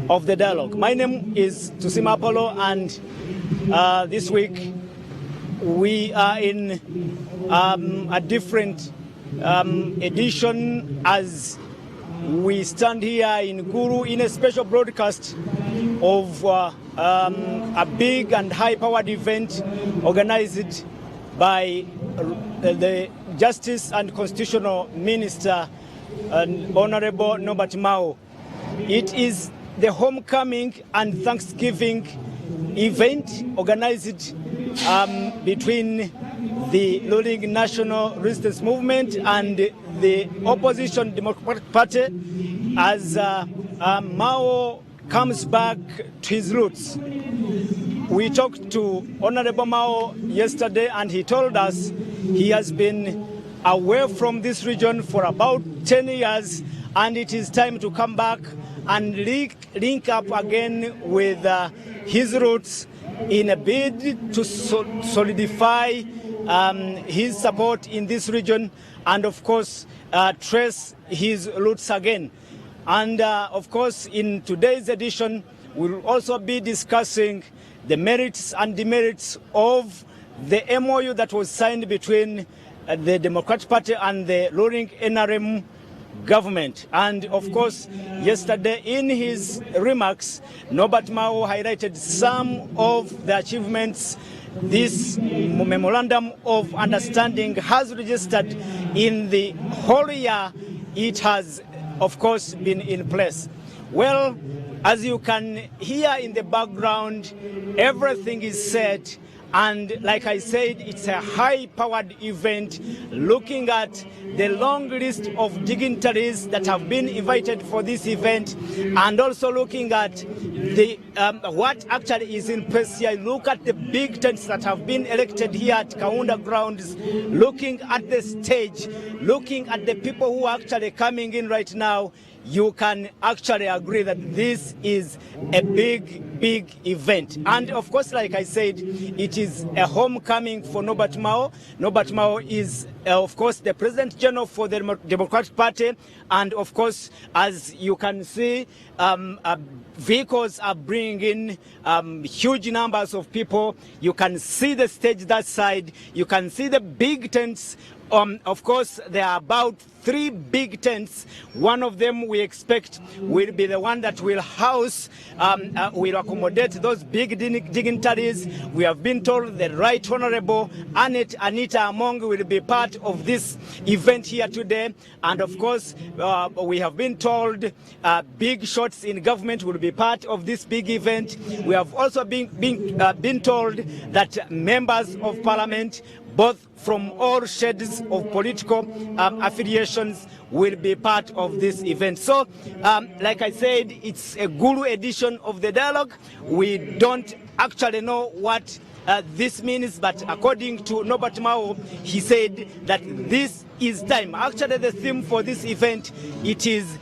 of the dialogue. My name is Tusimapolo, and this week we are in a different edition as we stand here in Gulu in a special broadcast of a big and high-powered event organized by the Justice and Constitutional Minister, Honorable Minisita Mao. It is the homecoming and Thanksgiving event organized between the ruling National Resistance Movement and the opposition Democratic Party as Mao comes back to his roots. We talked to Honorable Mao yesterday, and he told us he has been away from this region for about 10 years, and it is time to come back and link up again with his roots in a bid to solidify his support in this region and, of course, trace his roots again. And, of course, in today's edition, we'll also be discussing the merits and demerits of the MOU that was signed between the Democratic Party and the ruling NRM government. And of course, yesterday in his remarks, Minisita Mao highlighted some of the achievements this memorandum of understanding has registered in the whole year it has, of course, been in place. Well, as you can hear in the background, everything is set. And like I said, it's a high-powered event looking at the long list of dignitaries that have been invited for this event, and also looking at the what actually is in place here. Look at the big tents that have been erected here at Kaunda grounds, looking at the stage, looking at the people who are actually coming in right now. You can actually agree that this is a big event. And of course, like I said, it is a homecoming for Minisita Mao. Minisita Mao is, of course, the President General for the Democratic Party. And of course, as you can see, vehicles are bringing in huge numbers of people. You can see the stage that side. You can see the big tents. Of course, there are about 3 big tents. One of them we expect will be the one that will house, will accommodate those big dignitaries. We have been told the Right Honorable Anita Among will be part of this event here today. And of course, we have been told big shots in government will be part of this big event. We have also been told that members of parliament, both from all shades of political affiliations, will be part of this event. So, like I said, it's a Gulu edition of the dialogue. We don't actually know what this means, but according to Minisita Mao, he said that this is time. Actually, the theme for this event, it is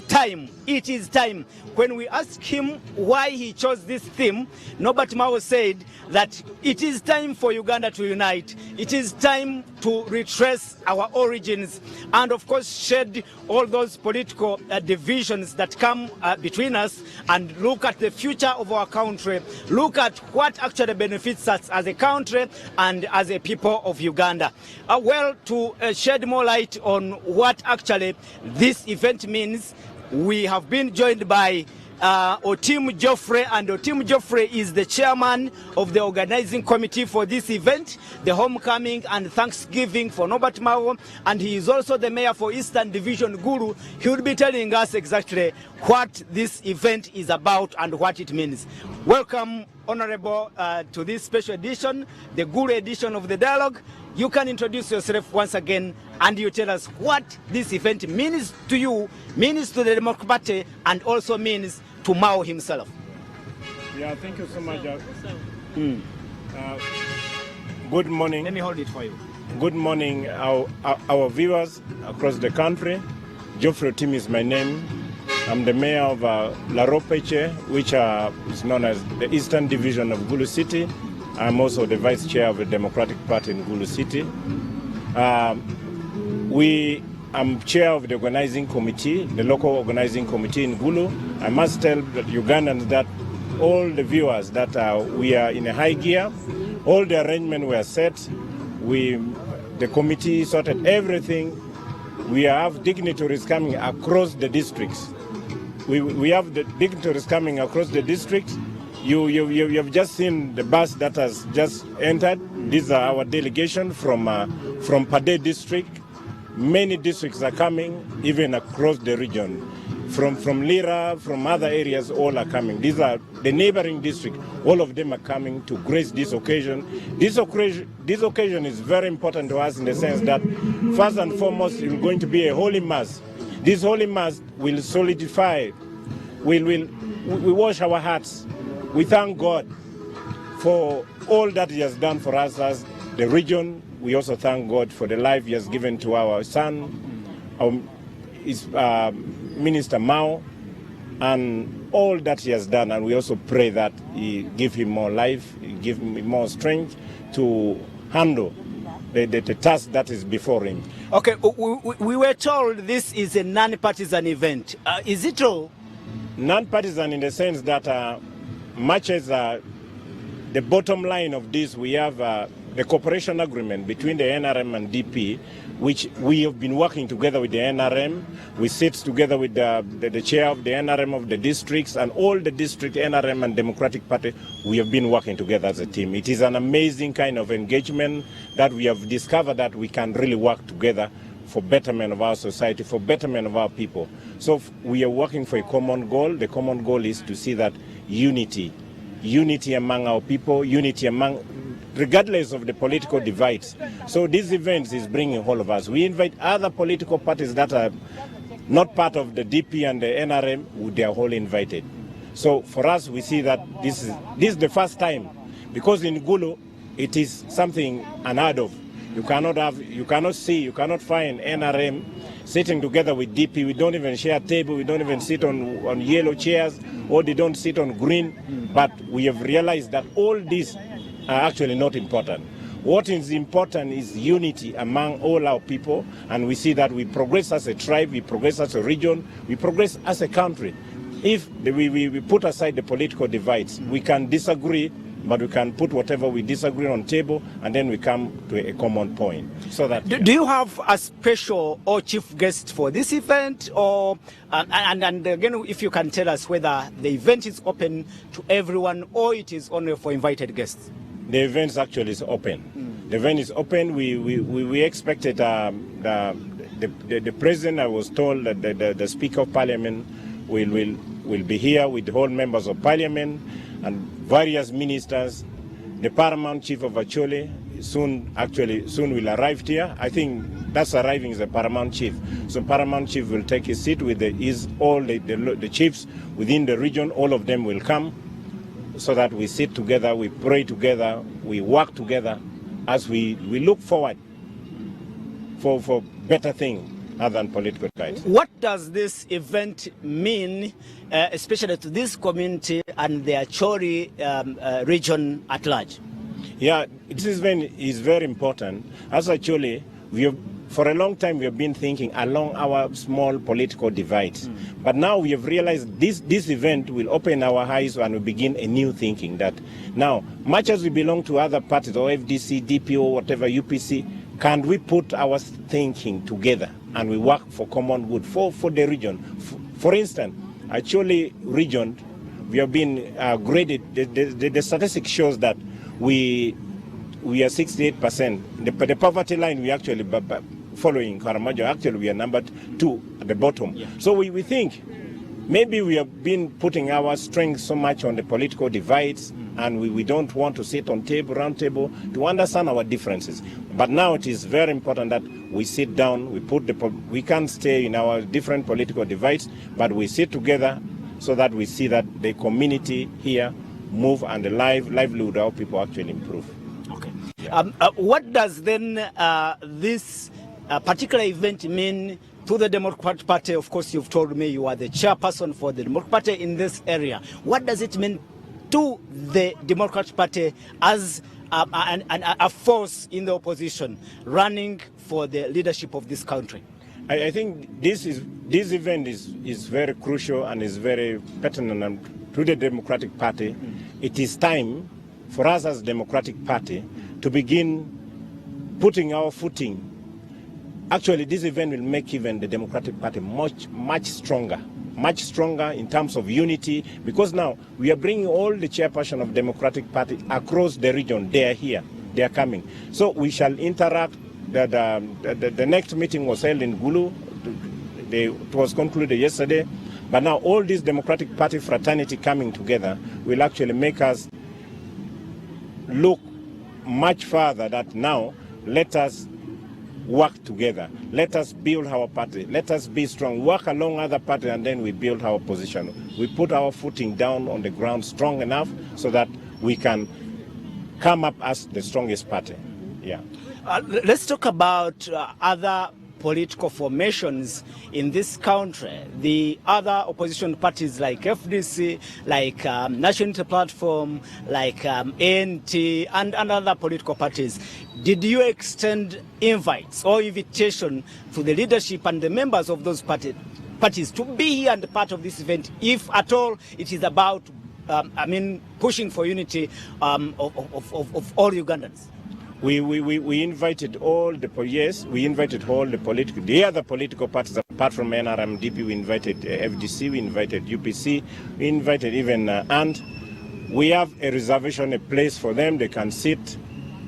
time. It is time. When we asked him why he chose this theme, Minisita Mao said that it is time for Uganda to unite. It is time to retrace our origins and, of course, shed all those political divisions that come between us and look at the future of our country. Look at what actually benefits us as a country and as a people of Uganda. Well, to shed more light on what actually this event means, we have been joined by Otim Geoffrey, and Otim Geoffrey is the chairman of the organizing committee for this event, the homecoming and Thanksgiving for Minisita Mao, and he is also the mayor for Eastern Division Gulu. He will be telling us exactly what this event is about and what it means. Welcome, Honorable, to this special edition, the Gulu edition of the dialogue. You can introduce yourself once again and you tell us what this event means to you, means to the Democratic Party, and also means to Mao himself. Yeah, thank you so much. Good morning. Let me hold it for you. Good morning, our viewers across the country. Geoffrey Otim is my name. I'm the mayor of La Ropeche, which is known as the Eastern Division of Gulu City. I'm also the vice chair of the Democratic Party in Gulu City. We I'm chair of the organizing committee, the local organizing committee in Gulu. I must tell the Ugandans that all the viewers that we are in a high gear. All the arrangements were set. The committee sorted everything. We have dignitaries coming across the districts. We have the dignitaries coming across the districts. You've just seen the bus that has just entered. These are our delegation from Pade district. Many districts are coming, even across the region. From Lira, from other areas, all are coming. These are the neighboring districts. All of them are coming to grace this occasion. This occasion is very important to us in the sense that, first and foremost, it's going to be a holy mass. This holy mass will solidify, we wash our hearts. We thank God for all that He has done for us as the region. We also thank God for the life He has given to our son, Minisita Mao, and all that he has done. And we also pray that He give him more life, He give him more strength to handle the task that is before him. Okay, we were told this is a non-partisan event. Is it true? Non-partisan in the sense that much as the bottom line of this, we have the cooperation agreement between the NRM and DP, which we have been working together with the NRM. We sit together with the chair of the NRM of the districts and all the district NRM and Democratic Party. We have been working together as a team. It is an amazing kind of engagement that we have discovered that we can really work together for betterment of our society, for betterment of our people. So we are working for a common goal. The common goal is to see that unity among our people, unity among, regardless of the political divides. So this event is bringing all of us. We invite other political parties that are not part of the DP and the NRM, they are all invited. So for us, we see that this is the first time, because in Gulu, it is something unheard of. You cannot find NRM sitting together with DP. We don't even share a table. We don't even sit on yellow chairs, or they don't sit on green. But we have realized that all these are actually not important. What is important is unity among all our people, and we see that we progress as a tribe, we progress as a region, we progress as a country. If we put aside the political divides, we can disagree, but we can put whatever we disagree on table, and then we come to a common point. So that do you have a special or chief guest for this event, or and again, if you can tell us whether the event is open to everyone or it is only for invited guests? The event actually is open. The event is open. We expected the president. I was told that the Speaker of Parliament will be here with all members of Parliament and various ministers. The Paramount Chief of Acholi soon will arrive here. I think that's arriving is the Paramount Chief. So Paramount Chief will take his seat with all the chiefs within the region. All of them will come, so that we sit together, we pray together, we work together as we look forward for better things other than political rights. What does this event mean, especially to this community and the Acholi region at large? Yeah, this event is very important. As Acholi, for a long time we have been thinking along our small political divides. But now we have realized this event will open our eyes and we begin a new thinking that now, much as we belong to other parties or FDC, DP or whatever, UPC, can we put our thinking together and we work for common good, for the region? For instance, Acholi region, we have been graded, the statistics shows that we are 68%. The poverty line we actually following Karamajo, actually we are number 2 at the bottom. Yeah. So we think maybe we have been putting our strength so much on the political divides, and we don't want to sit on round table to understand our differences. But now it is very important that we sit down, we can't stay in our different political divides, but we sit together so that we see that the community here move and the livelihood of people actually improve. Okay. Yeah. What does then this particular event mean to the Democratic Party? Of course, you've told me you are the chairperson for the Democratic Party in this area. What does it mean to the Democratic Party as a force in the opposition running for the leadership of this country? I think this event is very crucial and is very pertinent to the Democratic Party. It is time for us as Democratic Party to begin putting our footing. Actually, this event will make even the Democratic Party much stronger in terms of unity, because now we are bringing all the chairperson of Democratic Party across the region. They are here, they are coming. So we shall interact. The next meeting was held in Gulu. It was concluded yesterday. But now all this Democratic Party fraternity coming together will actually make us look much further, that now let us work together. Let us build our party. Let us be strong. Work along other parties, and then we build our position. We put our footing down on the ground strong enough so that we can come up as the strongest party. Yeah. Let's talk about other political formations in this country. The other opposition parties like FDC, like National Unity Platform, like ANT, and other political parties. Did you extend invites or invitation to the leadership and the members of those parties to be here and part of this event, if at all it is about, pushing for unity of all Ugandans? We invited all the other political parties apart from NRM-DP. We invited FDC, we invited UPC, we invited even ANT. We have a reservation, a place for them. They can sit.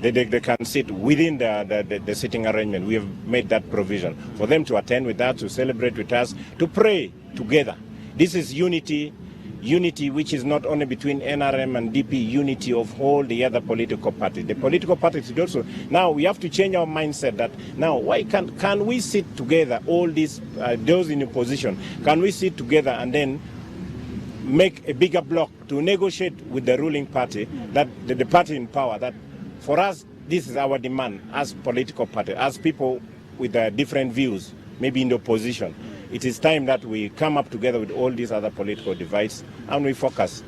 They can sit within the sitting arrangement. We have made that provision for them to attend with us, to celebrate with us, to pray together. This is unity which is not only between NRM and DP, unity of all the other political parties. The political parties also, now we have to change our mindset that now why can we sit together, all these, those in opposition, can we sit together and then make a bigger block to negotiate with the ruling party, that the party in power, that for us, this is our demand as political party, as people with different views, maybe in the opposition. It is time that we come up together with all these other political divides and we focus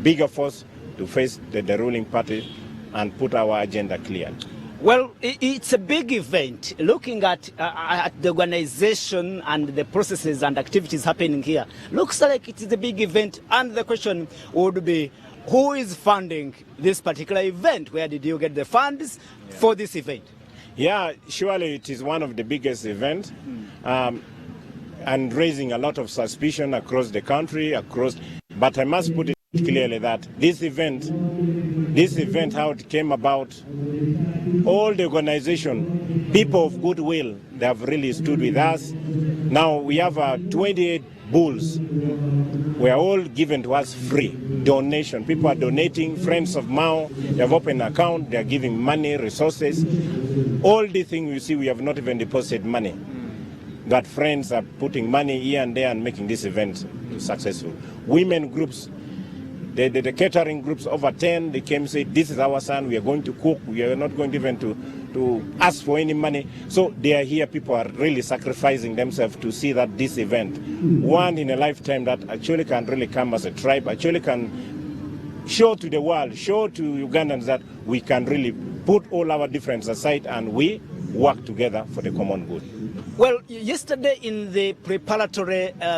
bigger force to face the ruling party and put our agenda clear. Well, it's a big event. Looking at the organization and the processes and activities happening here, looks like it is a big event. And the question would be, who is funding this particular event? Where did you get the funds for this event? Yeah, surely it is one of the biggest events. And raising a lot of suspicion across the country, but I must put it clearly that this event, how it came about, all the organization, people of goodwill, they have really stood with us. Now we have 28 bulls. We are all given to us free donation. People are donating. Friends of Mao, they have opened an account, they are giving money, resources. All the things you see, we have not even deposited money. That friends are putting money here and there and making this event successful. Women groups, the catering groups, over 10, they came and said, this is our son, we are going to cook, we are not going even to ask for any money. So they are here, people are really sacrificing themselves to see that this event, one in a lifetime, that actually can really come as a tribe, actually can show to the world, show to Ugandans that we can really put all our differences aside and we work together for the common good. Well, yesterday in the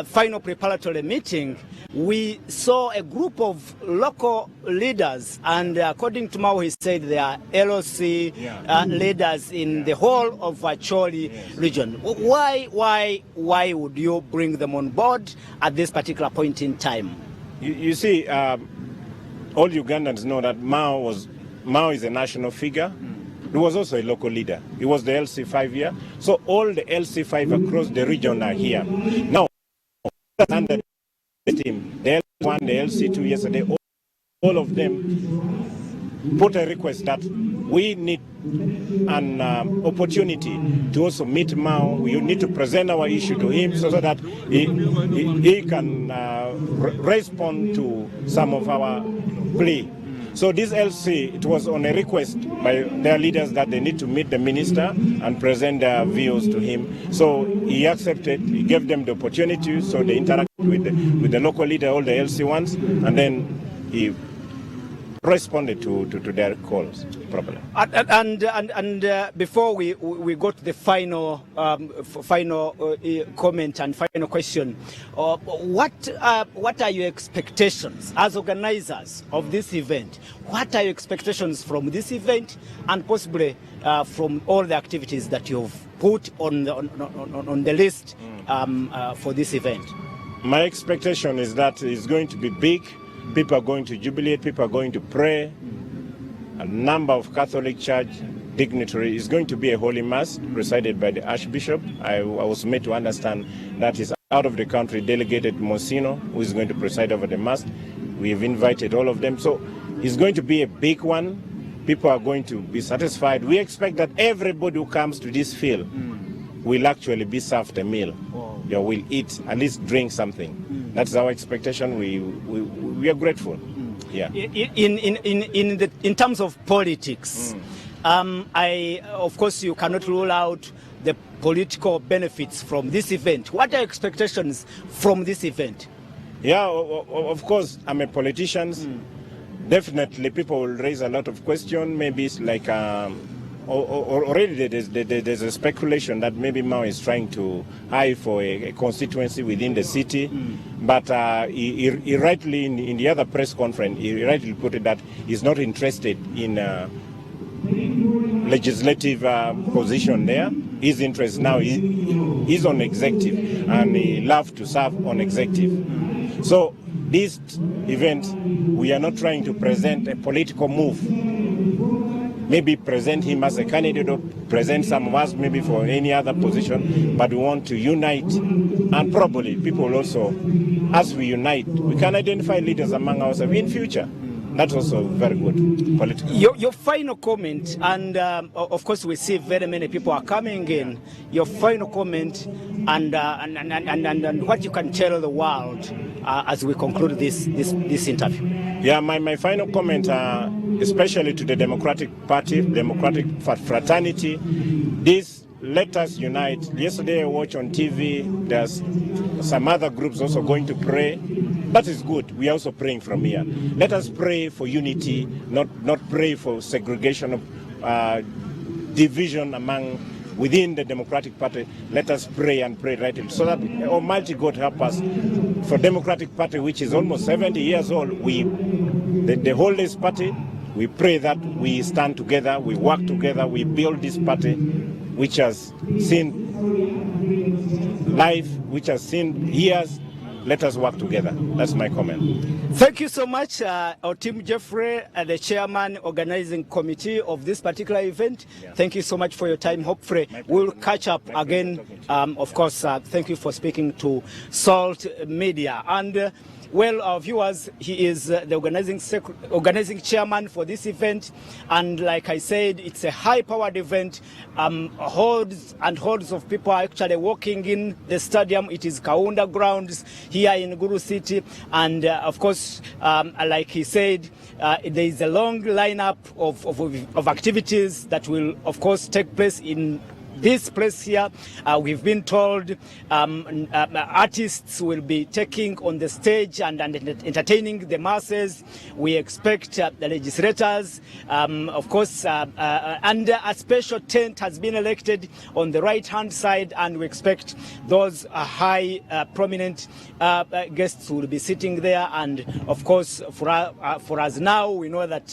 final preparatory meeting, we saw a group of local leaders, and according to Mao, he said they are LOC leaders in the whole of Acholi region. Why would you bring them on board at this particular point in time? You see, all Ugandans know that Mao is a national figure. He was also a local leader. He was the LC5 here. So all the LC5 across the region are here. Now, under the team, the LC1, the LC2 yesterday, all of them put a request that we need an opportunity to also meet Mao. We need to present our issue to him so that he can respond to some of our plea. So this LC, it was on a request by their leaders that they need to meet the minister and present their views to him. So he accepted, he gave them the opportunity, so they interacted with the local leader, all the LC ones, and then he responded to their calls properly. And before we go to the final comment and final question, what are your expectations as organizers of this event? What are your expectations from this event and possibly from all the activities that you've put on the list for this event? My expectation is that it's going to be big. People are going to jubilate. People are going to pray. A number of Catholic Church dignitaries. Is going to be a holy mass presided by the Archbishop. I was made to understand that is out of the country delegated Monsignor, who is going to preside over the mass. We have invited all of them. So it's going to be a big one. People are going to be satisfied. We expect that everybody who comes to this field will actually be served a meal. Wow. Will eat, at least drink something. That's our expectation. We are grateful. Yeah. In terms of politics, of course you cannot rule out the political benefits from this event. What are your expectations from this event? Yeah, of course, I'm a politician. Definitely people will raise a lot of questions. Maybe it's like already there's a speculation that maybe Mao is trying to hire for a constituency within the city. But he rightly, in the other press conference, he rightly put it that he's not interested in legislative position there. His interest now is on executive, and he loves to serve on executive. So this event, we are not trying to present a political move. Maybe present him as a candidate or present some of us maybe for any other position, but we want to unite, and probably people also, as we unite, we can identify leaders among ourselves in future. That's also very good political. Your final comment, and of course we see very many people are coming in. Your final comment and what you can tell the world as we conclude this interview. Yeah, my final comment, especially to the Democratic Party, Democratic Fraternity, let us unite. Yesterday I watched on TV, there's some other groups also going to pray. That is good. We are also praying from here. Let us pray for unity, not pray for segregation of division within the Democratic Party. Let us pray and pray rightly, so that Almighty God help us. For Democratic Party, which is almost 70 years old, the oldest party, we pray that we stand together, we work together, we build this party, which has seen life, which has seen years. Let us work together. That's my comment. Thank you so much, Tim Jeffrey, the chairman organizing committee of this particular event. Yeah. Thank you so much for your time. Hopefully we'll catch up again. Of course, thank you for speaking to Salt Media. And well, our viewers, he is the organizing chairman for this event, and like I said, it's a high-powered event. Hordes and hordes of people are actually walking in the stadium. It is Kaunda grounds here in Gulu City, and of course, like he said, there is a long lineup of activities that will, of course, take place in this place here. We've been told artists will be taking on the stage and entertaining the masses. We expect the legislators, of course, and a special tent has been elected on the right-hand side, and we expect those high prominent guests will be sitting there. And of course, for us now, we know that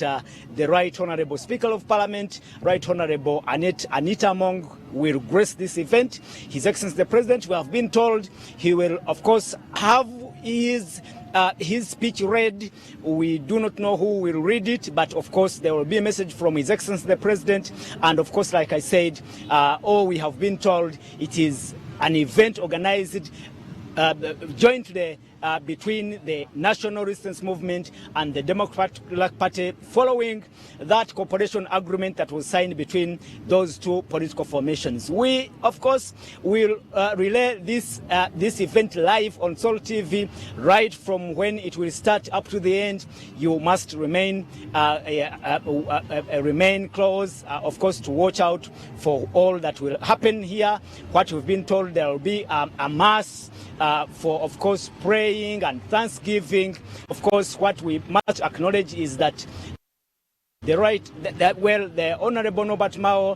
the Right Honourable Speaker of Parliament, Right Honourable Anita Mong, will grace this event. His Excellency the President, we have been told he will, of course, have his speech read. We do not know who will read it, but of course there will be a message from His Excellency the President. And of course, like I said, all we have been told, it is an event organized jointly between the National Resistance Movement and the Democratic Party, following that cooperation agreement that was signed between those two political formations. We, of course, will relay this event live on Sol TV, right from when it will start up to the end. You must remain close, of course, to watch out for all that will happen here. What we've been told, there will be a mass for, of course, praying and thanksgiving. Of course, what we must acknowledge is that the Honorable Norbert Mao,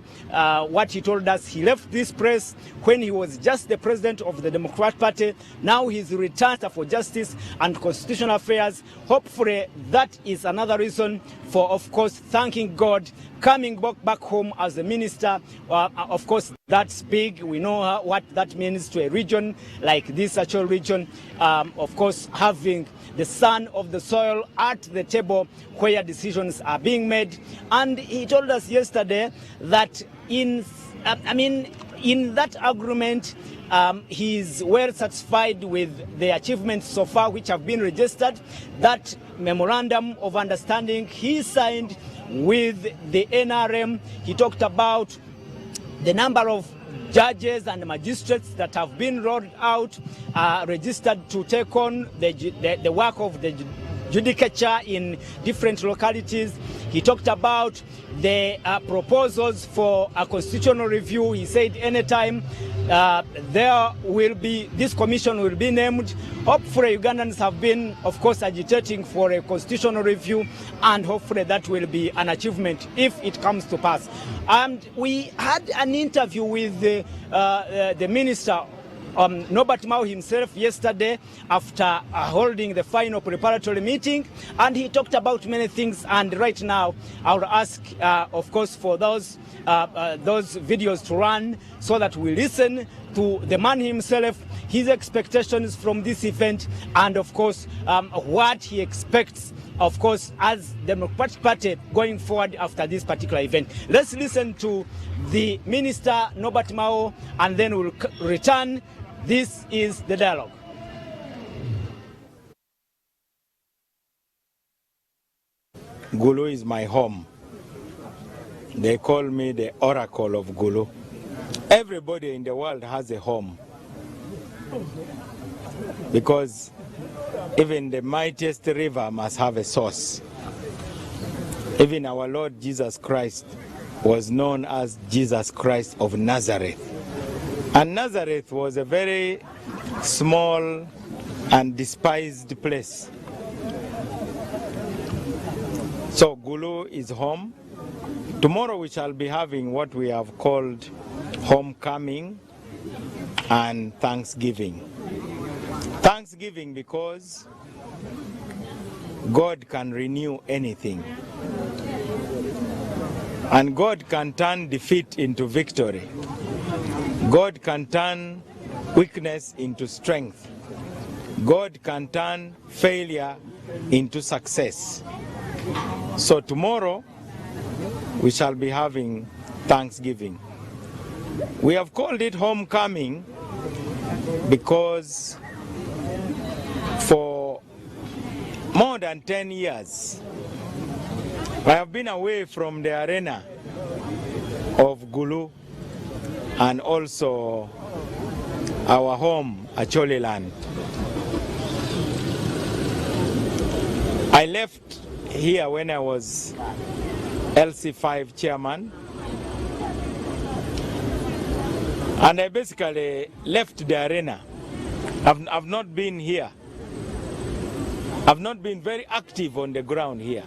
what he told us, he left this place when he was just the president of the Democratic Party. Now he's returned for justice and constitutional affairs. Hopefully that is another reason for, of course, thanking God, coming back home as a minister. Of course, that's big. We know what that means to a region like this actual region. Of course, having the son of the soil at the table where decisions are being made. And he told us yesterday that in that agreement, he's well satisfied with the achievements so far which have been registered. That memorandum of understanding he signed with the NRM, he talked about the number of judges and magistrates that have been rolled out, registered to take on the work of the judicature in different localities. He talked about the proposals for a constitutional review. He said anytime this commission will be named. Hopefully Ugandans have been, of course, agitating for a constitutional review, and hopefully that will be an achievement if it comes to pass. And we had an interview with the minister, Norbert Mao himself, yesterday after holding the final preparatory meeting, and he talked about many things. And right now I'll ask, of course, for those videos to run so that we listen to the man himself, his expectations from this event, and of course what he expects, of course, as the Democratic Party going forward after this particular event. Let's listen to the Minister Norbert Mao, and then we'll return. This is the dialogue. Gulu is my home. They call me the Oracle of Gulu. Everybody in the world has a home, because even the mightiest river must have a source. Even our Lord Jesus Christ was known as Jesus Christ of Nazareth. And Nazareth was a very small and despised place. So Gulu is home. Tomorrow we shall be having what we have called homecoming and Thanksgiving. Thanksgiving because God can renew anything. And God can turn defeat into victory. God can turn weakness into strength. God can turn failure into success. So tomorrow we shall be having Thanksgiving. We have called it homecoming because for more than 10 years I have been away from the arena of Gulu and also our home, Acholi land. I left here when I was LC5 chairman, and I basically left the arena. I've not been here. I've not been very active on the ground here.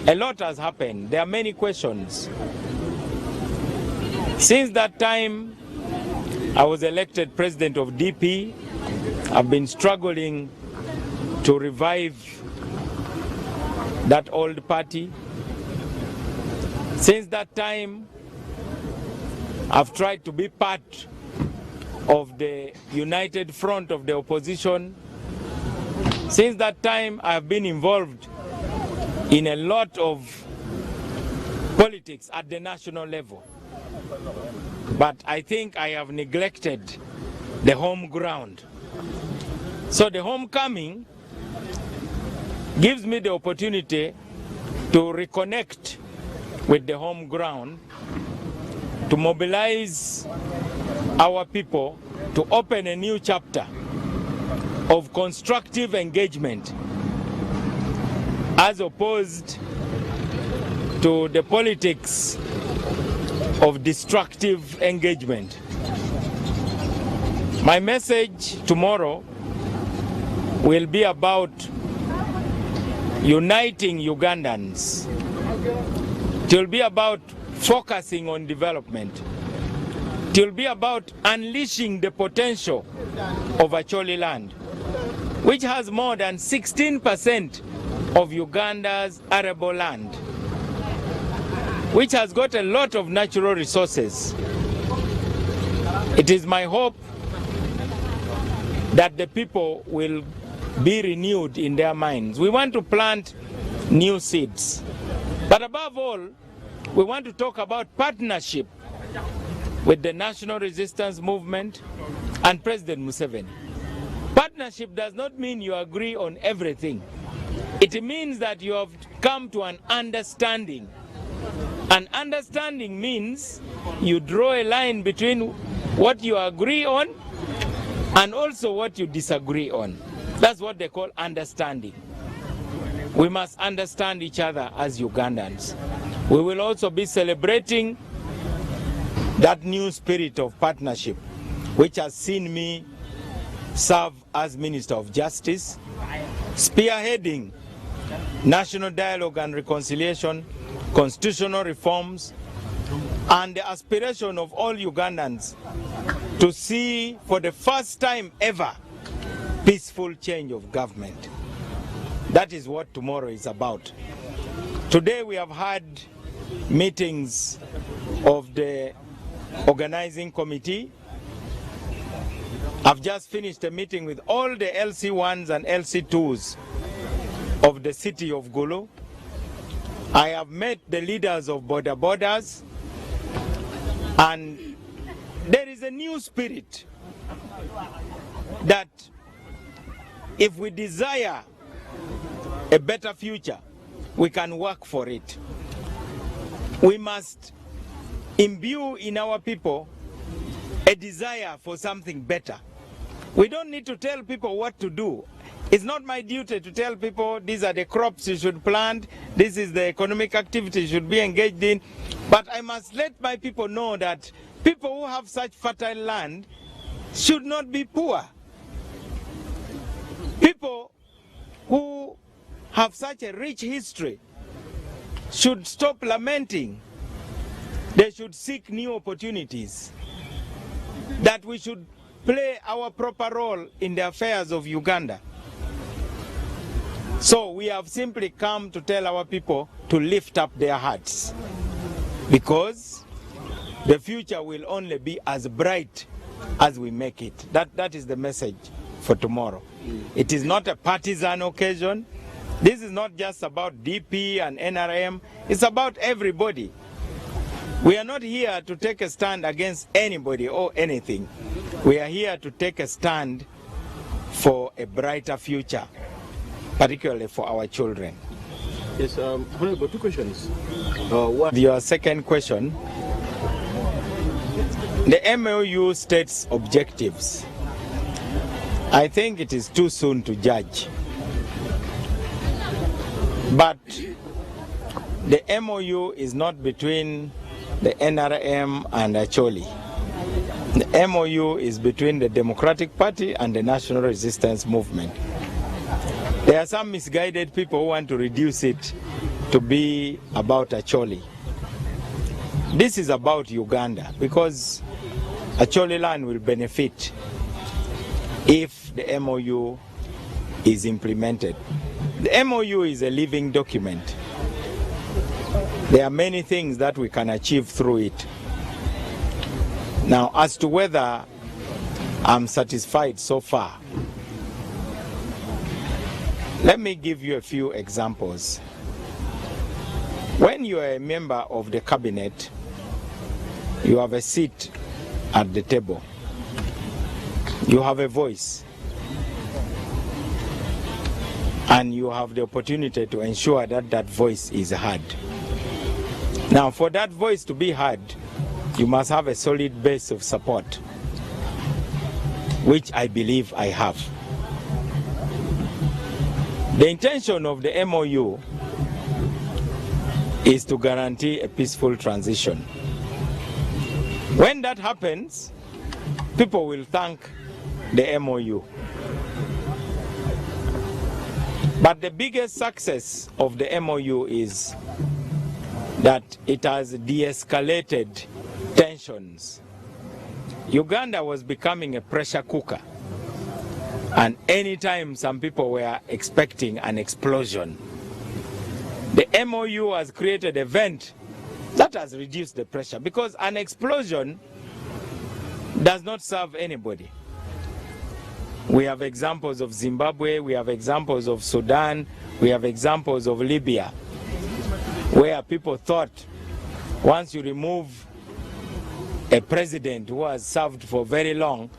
A lot has happened. There are many questions. Since that time, I was elected president of DP. I've been struggling to revive that old party. Since that time, I've tried to be part of the united front of the opposition. Since that time, I have been involved in a lot of politics at the national level. But I think I have neglected the home ground. So the homecoming gives me the opportunity to reconnect with the home ground, to mobilize our people to open a new chapter of constructive engagement as opposed to the politics of destructive engagement. My message tomorrow will be about uniting Ugandans It will be about focusing on development. It will be about unleashing the potential of Acholi land, which has more than 16% of Uganda's arable land, which has got a lot of natural resources. It is my hope that the people will be renewed in their minds. We want to plant new seeds. But above all, we want to talk about partnership with the National Resistance Movement and President Museveni. Partnership does not mean you agree on everything. It means that you have come to an understanding. An understanding means you draw a line between what you agree on and also what you disagree on. That's what they call understanding. We must understand each other as Ugandans. We will also be celebrating that new spirit of partnership, which has seen me serve as Minister of Justice, spearheading national dialogue and reconciliation, constitutional reforms, and the aspiration of all Ugandans to see for the first time ever peaceful change of government. That is what tomorrow is about. Today we have had meetings of the organizing committee. I've just finished a meeting with all the LC1s and LC2s of the city of Gulu. I have met the leaders of border borders, and there is a new spirit that if we desire a better future, we can work for it. We must imbue in our people a desire for something better. We don't need to tell people what to do. It's not my duty to tell people these are the crops you should plant, this is the economic activity you should be engaged in, but I must let my people know that people who have such fertile land should not be poor. People who have such a rich history should stop lamenting. They should seek new opportunities. That we should play our proper role in the affairs of Uganda. So we have simply come to tell our people to lift up their hearts, because the future will only be as bright as we make it. That is the message for tomorrow. It is not a partisan occasion. This is not just about DP and NRM. It's about everybody. We are not here to take a stand against anybody or anything. We are here to take a stand for a brighter future, particularly for our children. Yes, Honorable, two questions. Your second question, the MOU states objectives. I think it is too soon to judge. But the MOU is not between the NRM and Acholi. The MOU is between the Democratic Party and the National Resistance Movement. There are some misguided people who want to reduce it to be about Acholi. This is about Uganda, because Acholi land will benefit if the MOU is implemented. The MOU is a living document. There are many things that we can achieve through it. Now, as to whether I'm satisfied so far, let me give you a few examples. When you are a member of the cabinet, you have a seat at the table. You have a voice. And you have the opportunity to ensure that that voice is heard. Now, for that voice to be heard, you must have a solid base of support, which I believe I have. The intention of the MOU is to guarantee a peaceful transition. When that happens, people will thank the MOU. But the biggest success of the MOU is that it has de-escalated tensions. Uganda was becoming a pressure cooker, and anytime some people were expecting an explosion, the MOU has created a vent that has reduced the pressure, because an explosion does not serve anybody. We have examples of Zimbabwe, we have examples of Sudan, we have examples of Libya, where people thought once you remove a president who has served for very long,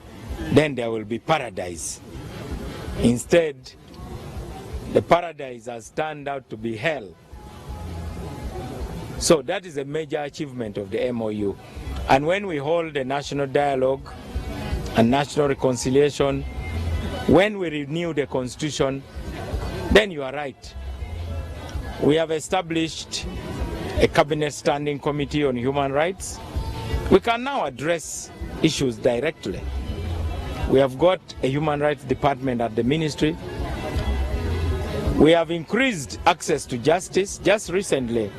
then there will be paradise. Instead, the paradise has turned out to be hell. So that is a major achievement of the MOU. And when we hold a national dialogue and national reconciliation, when we renew the constitution, then you are right. We have established a cabinet standing committee on human rights. We can now address issues directly. We have got a human rights department at the ministry. We have increased access to justice. Just recently,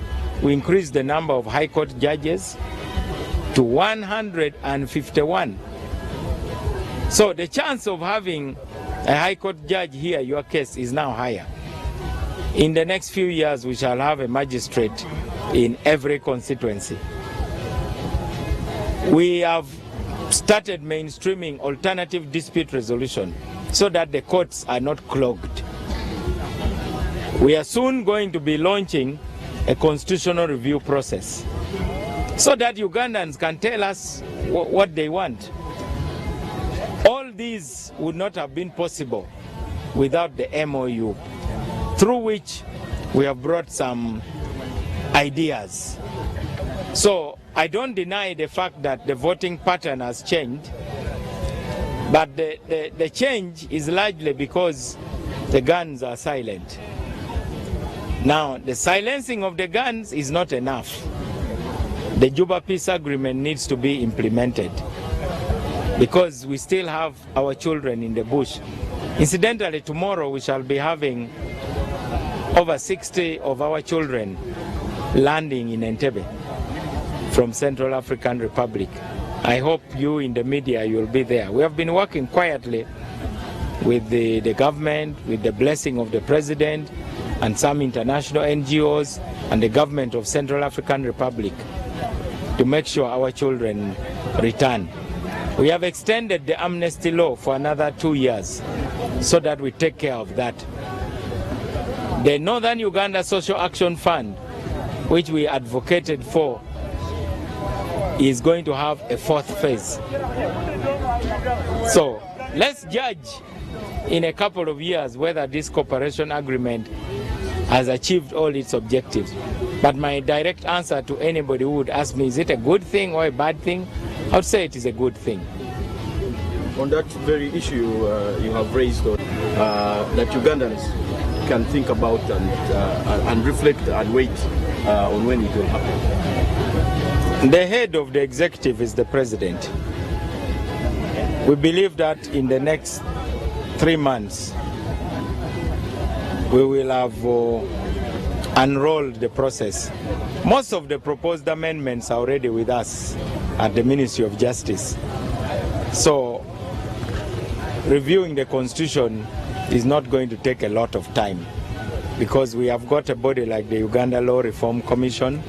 we increased the number of high court judges to 151. So the chance of having a high court judge hear your case is now higher. In the next few years, we shall have a magistrate in every constituency. We have started mainstreaming alternative dispute resolution so that the courts are not clogged. We are soon going to be launching a constitutional review process so that Ugandans can tell us what they want. All these would not have been possible without the MOU, through which we have brought some ideas. So I don't deny the fact that the voting pattern has changed, but the change is largely because the guns are silent. Now, the silencing of the guns is not enough. The Juba Peace Agreement needs to be implemented, because we still have our children in the bush. Incidentally, tomorrow we shall be having over 60 of our children landing in Entebbe from Central African Republic. I hope you in the media, you'll be there. We have been working quietly with the government, with the blessing of the president and some international NGOs and the government of Central African Republic to make sure our children return. We have extended the amnesty law for another 2 years so that we take care of that. The Northern Uganda Social Action Fund, which we advocated for, is going to have a 4th phase. So let's judge in a couple of years whether this cooperation agreement has achieved all its objectives. But my direct answer to anybody who would ask me, is it a good thing or a bad thing? I would say it is a good thing. On that very issue you have raised, that Ugandans can think about and reflect and wait on when it will happen. The head of the executive is the president. We believe that in the next 3 months, we will have unrolled the process. Most of the proposed amendments are already with us at the Ministry of Justice. So reviewing the Constitution is not going to take a lot of time, because we have got a body like the Uganda Law Reform Commission,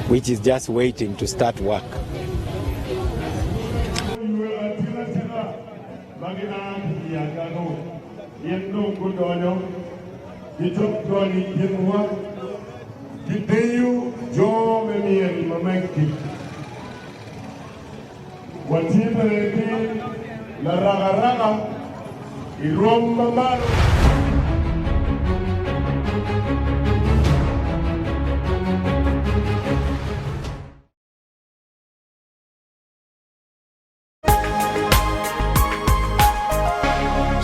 which is just waiting to start work.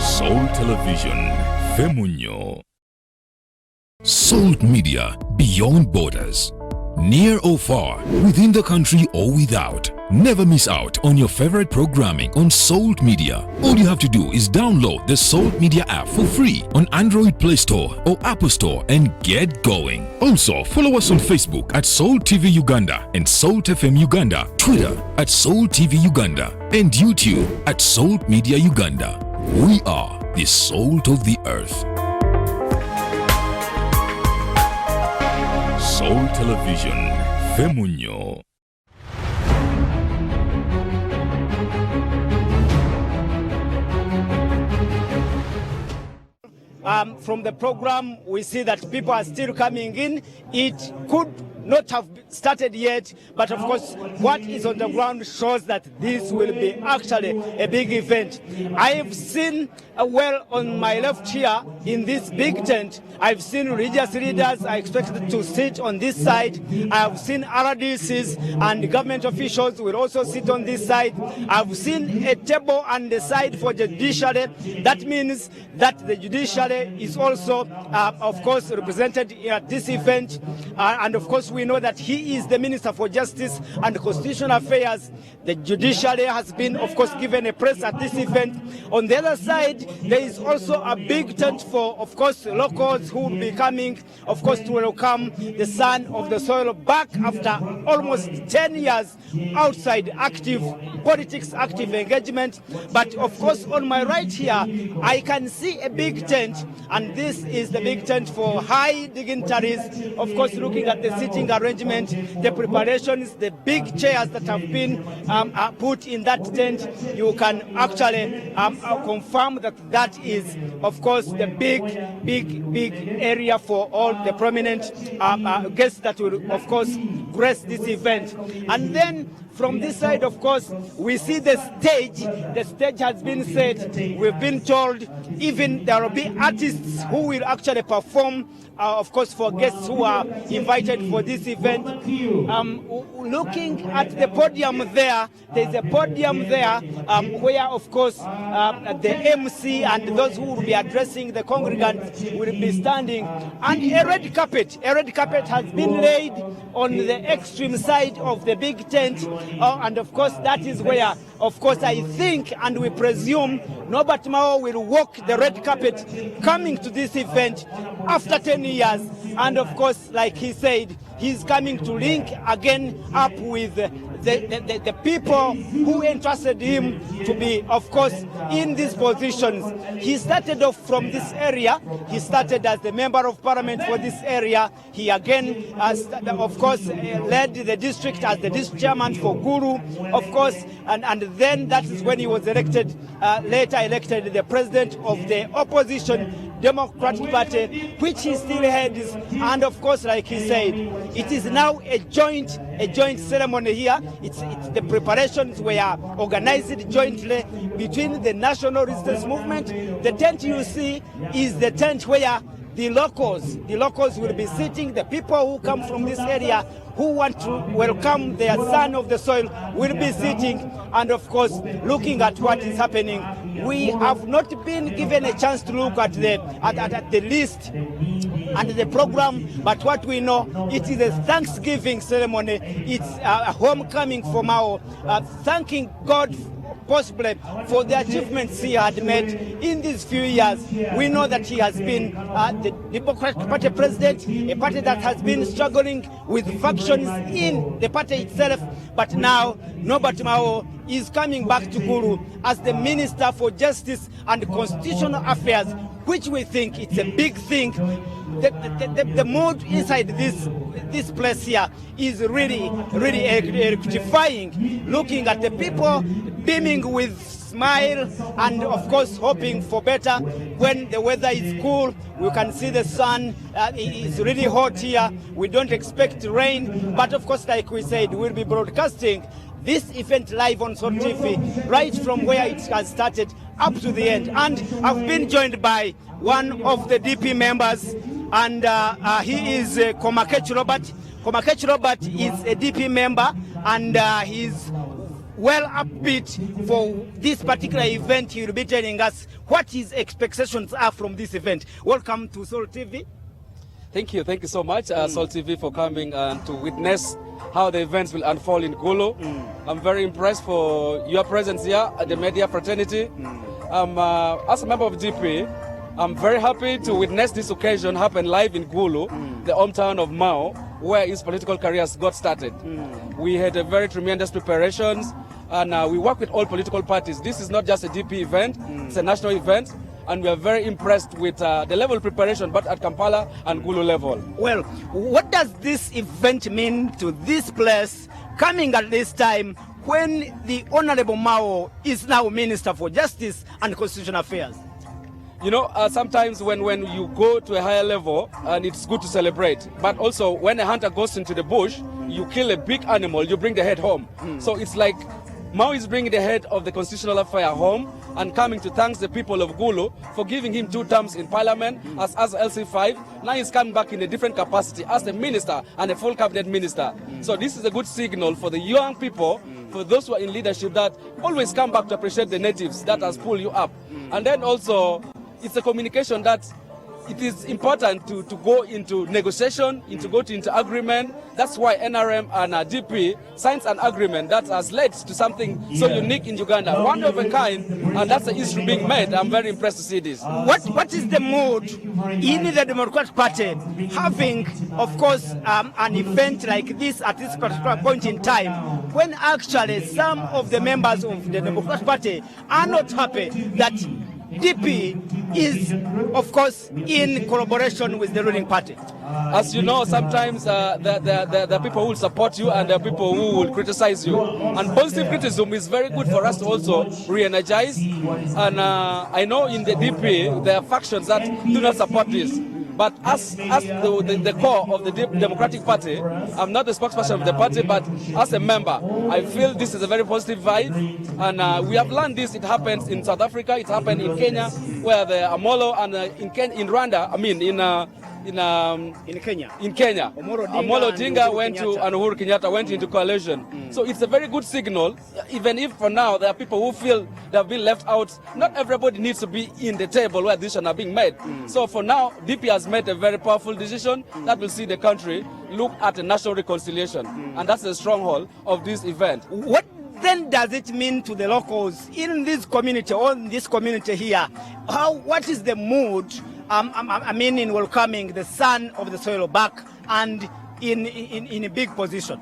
Soul Television, Femunyo. Salt Media, beyond borders. Near or far, within the country or without. Never miss out on your favorite programming on Salt Media. All you have to do is download the Salt Media app for free on Android Play Store or Apple Store and get going. Also, follow us on Facebook at Salt TV Uganda and Salt FM Uganda, Twitter at Salt TV Uganda, and YouTube at Salt Media Uganda. We are the salt of the earth. Salt Television, Femunyo. From the program, we see that people are still coming in. It could not have started yet, but of course, what is on the ground shows that this will be actually a big event. I have seen, well, on my left here, in this big tent, I've seen religious leaders. I expected to sit on this side. I have seen RDCs and government officials will also sit on this side. I've seen a table on the side for the judiciary. That means that the judiciary is also, of course, represented at this event. And of course, we know that he is the Minister for Justice and Constitutional Affairs. The judiciary has been, of course, given a press at this event. On the other side, there is also a big tent for, of course, locals who will be coming, of course, to welcome the son of the soil back after almost 10 years outside active politics, active engagement. But of course, on my right here, I can see a big tent, and this is the big tent for high dignitaries, of course, looking at the sitting arrangement, the preparations, the big chairs that have been put in that tent. You can actually confirm that that is, of course, the big area for all the prominent guests that will, of course, grace this event. And then from this side, of course, we see the stage. The stage has been set. We've been told even there will be artists who will actually perform, of course, for guests who are invited for this event. Looking at the podium there's a podium there where, of course, the MC and those who will be addressing the congregants will be standing. And a red carpet has been laid on the extreme side of the big tent. And of course, that is where, of course, I think and we presume Norbert Mao will walk the red carpet coming to this event after 10 years. And of course, like he said, he's coming to link again up with the people who entrusted him to be, of course, in these positions. He started off from this area. He started as the member of parliament for this area. He again, of course, led the district as the district chairman for Guru, of course, and then that is when he was elected, later elected the president of the opposition Democratic Party, which he still heads. And of course, like he said, it is now a joint ceremony here. It's the preparations were organized jointly between the National Resistance Movement. The tent you see is the tent where the locals will be sitting. The people who come from this area who want to welcome their son of the soil will be sitting, and of course looking at what is happening. We have not been given a chance to look at the list and the program, but what we know, it is a Thanksgiving ceremony. It's a homecoming for Mao, thanking God possibly for the achievements he had made in these few years. We know that he has been the Democratic Party president, a party that has been struggling with factions in the party itself, but now Norbert Mao is coming back to Gulu as the Minister for Justice and Constitutional Affairs, which we think it's a big thing. The mood inside this place here is really electrifying. Looking at the people beaming with smile and of course hoping for better. When the weather is cool, we can see the sun. It's really hot here. We don't expect rain, but of course, like we said, we'll be broadcasting this event live on Salt TV, right from where it has started up to the end. And I've been joined by one of the DP members, and he is Komakech Robert. Komakech Robert is a DP member, and he's well upbeat for this particular event. He will be telling us what his expectations are from this event. Welcome to Salt TV. Thank you so much, Salt TV, for coming to witness how the events will unfold in Gulu. I'm very impressed for your presence here at the media fraternity. As a member of GP, I'm very happy to witness this occasion happen live in Gulu, the hometown of Mao, where his political careers got started. We had a very tremendous preparations, and we work with all political parties. This is not just a GP event, it's a national event, and we are very impressed with the level of preparation, both at Kampala and Gulu level. Well, what does this event mean to this place, coming at this time when the Honorable Mao is now Minister for Justice and Constitutional Affairs? You know, sometimes when you go to a higher level, and it's good to celebrate, but also when a hunter goes into the bush, you kill a big animal, you bring the head home. So it's like Mao is bringing the head of the constitutional affair home and coming to thank the people of Gulu for giving him 2 terms in parliament as LC5. Now he's coming back in a different capacity as a minister and a full cabinet minister. So this is a good signal for the young people, for those who are in leadership, that always come back to appreciate the natives that has pulled you up. And then also, it's a communication that it is important to go into negotiation, to go into agreement. That's why NRM and DP signs an agreement that has led to something so unique in Uganda, one of a kind, and that's the history being made. I'm very impressed to see this. What is the mood in the Democratic Party having, of course, an event like this at this particular point in time, when actually some of the members of the Democratic Party are not happy that DP is, of course, in collaboration with the ruling party? As you know, sometimes there are people who will support you and there are people who will criticize you. And positive criticism is very good for us to also re-energize. And I know in the DP there are factions that do not support this. But as the core of the Democratic Party, I'm not the spokesperson of the party, but as a member, I feel this is a very positive vibe. And we have learned this. It happens in South Africa, it happened in Kenya, where the Amolo, and in Rwanda, in Kenya, Amolo Odinga went to, and Uhuru Kenyatta went into coalition. So it's a very good signal, even if for now there are people who feel they have been left out. Not everybody needs to be in the table where decisions are being made. So for now, DP has made a very powerful decision that will see the country look at a national reconciliation. And that's the stronghold of this event. What then does it mean to the locals in this community, or in this community here? What is the mood, in welcoming the son of the soil back and in a big position?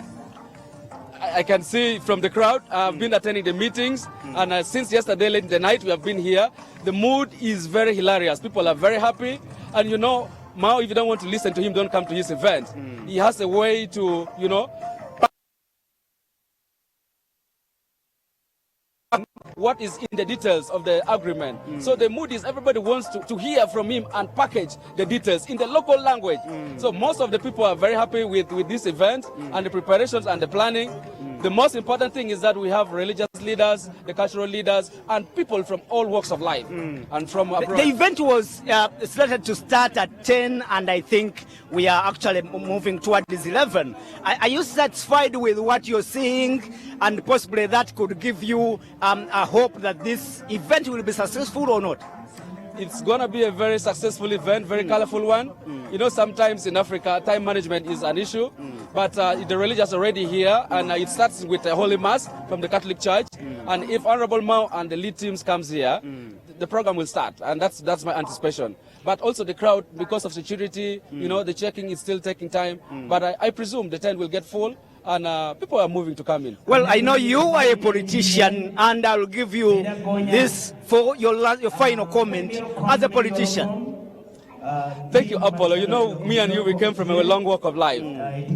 I can see from the crowd, I've been attending the meetings, and since yesterday late in the night we have been here. The mood is very hilarious. People are very happy, and you know, Mao, if you don't want to listen to him, don't come to his event. He has a way to, you know, what is in the details of the agreement. So the mood is everybody wants to hear from him and package the details in the local language. So most of the people are very happy with this event and the preparations and the planning. The most important thing is that we have religious leaders, the cultural leaders, and people from all walks of life and from abroad. The event was slated to start at 10, and I think we are actually moving towards 11. Are you satisfied with what you're seeing, and possibly that could give you a hope that this event will be successful or not? It's going to be a very successful event, very colorful one. You know, sometimes in Africa, time management is an issue, but the religious are already here, and it starts with a Holy Mass from the Catholic Church. And if Honorable Mao and the lead teams comes here, the program will start, and that's my anticipation. But also the crowd, because of security, you know, the checking is still taking time. But I presume the tent will get full, and people are moving to come in. Well, I know you are a politician, and I'll give you this for your final comment as a politician. Thank you, Apollo. You know, me and you, we came from a long walk of life.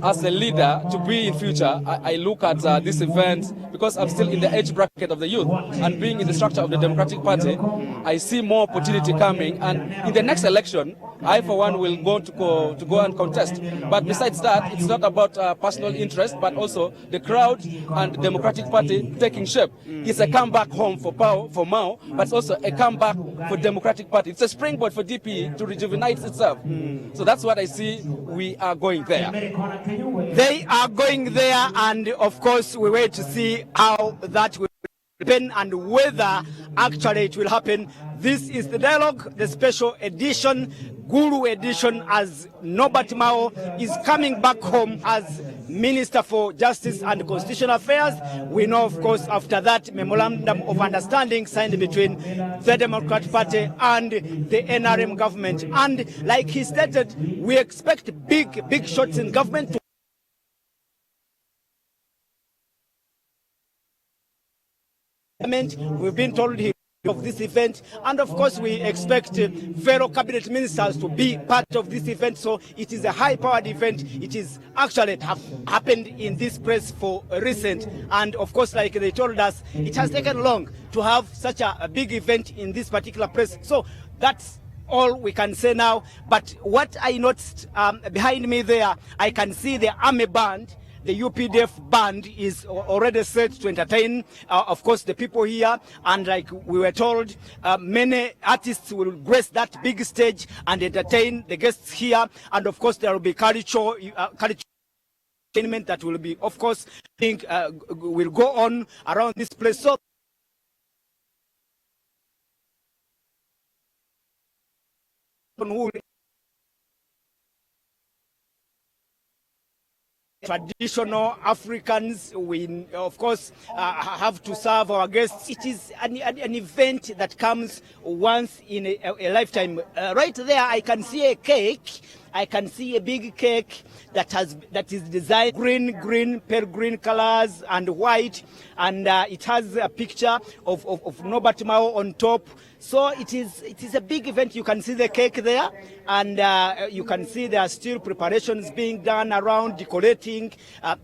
As a leader, to be in future, I look at this event because I'm still in the age bracket of the youth, and being in the structure of the Democratic Party, I see more opportunity coming. And in the next election, I, for one, will go to go and contest. But besides that, it's not about personal interest, but also the crowd and the Democratic Party taking shape. It's a comeback home for Mao, but it's also a comeback for Democratic Party. It's a springboard for DP to rejuvenate itself. So that's what I see. We are going there. They are going there, and of course we wait to see how that will happen and whether actually it will happen. This is the Dialogue, the special edition. Gulu edition, as Norbert Mao is coming back home as Minister for Justice and Constitutional Affairs. We know, of course, after that memorandum of understanding signed between the Democratic Party and the NRM government. And like he stated, we expect big shots in government. We've been told here of this event, and of course we expect fellow cabinet ministers to be part of this event. So it is a high-powered event. It is actually happened in this place for recent, and of course, like they told us, it has taken long to have such a big event in this particular place. So that's all we can say now. But what I noticed behind me there, I can see the army band. The UPDF band is already set to entertain, of course, the people here. And like we were told, many artists will grace that big stage and entertain the guests here. And of course, there will be cultural entertainment that will be, of course, will go on around this place. So traditional Africans, we of course have to serve our guests. It is an event that comes once in a lifetime. Right there, I can see a cake. I can see a big cake that is designed pale green colors and white, and it has a picture of Norbert Mao on top. So it is a big event. You can see the cake there, and you can see there are still preparations being done around decorating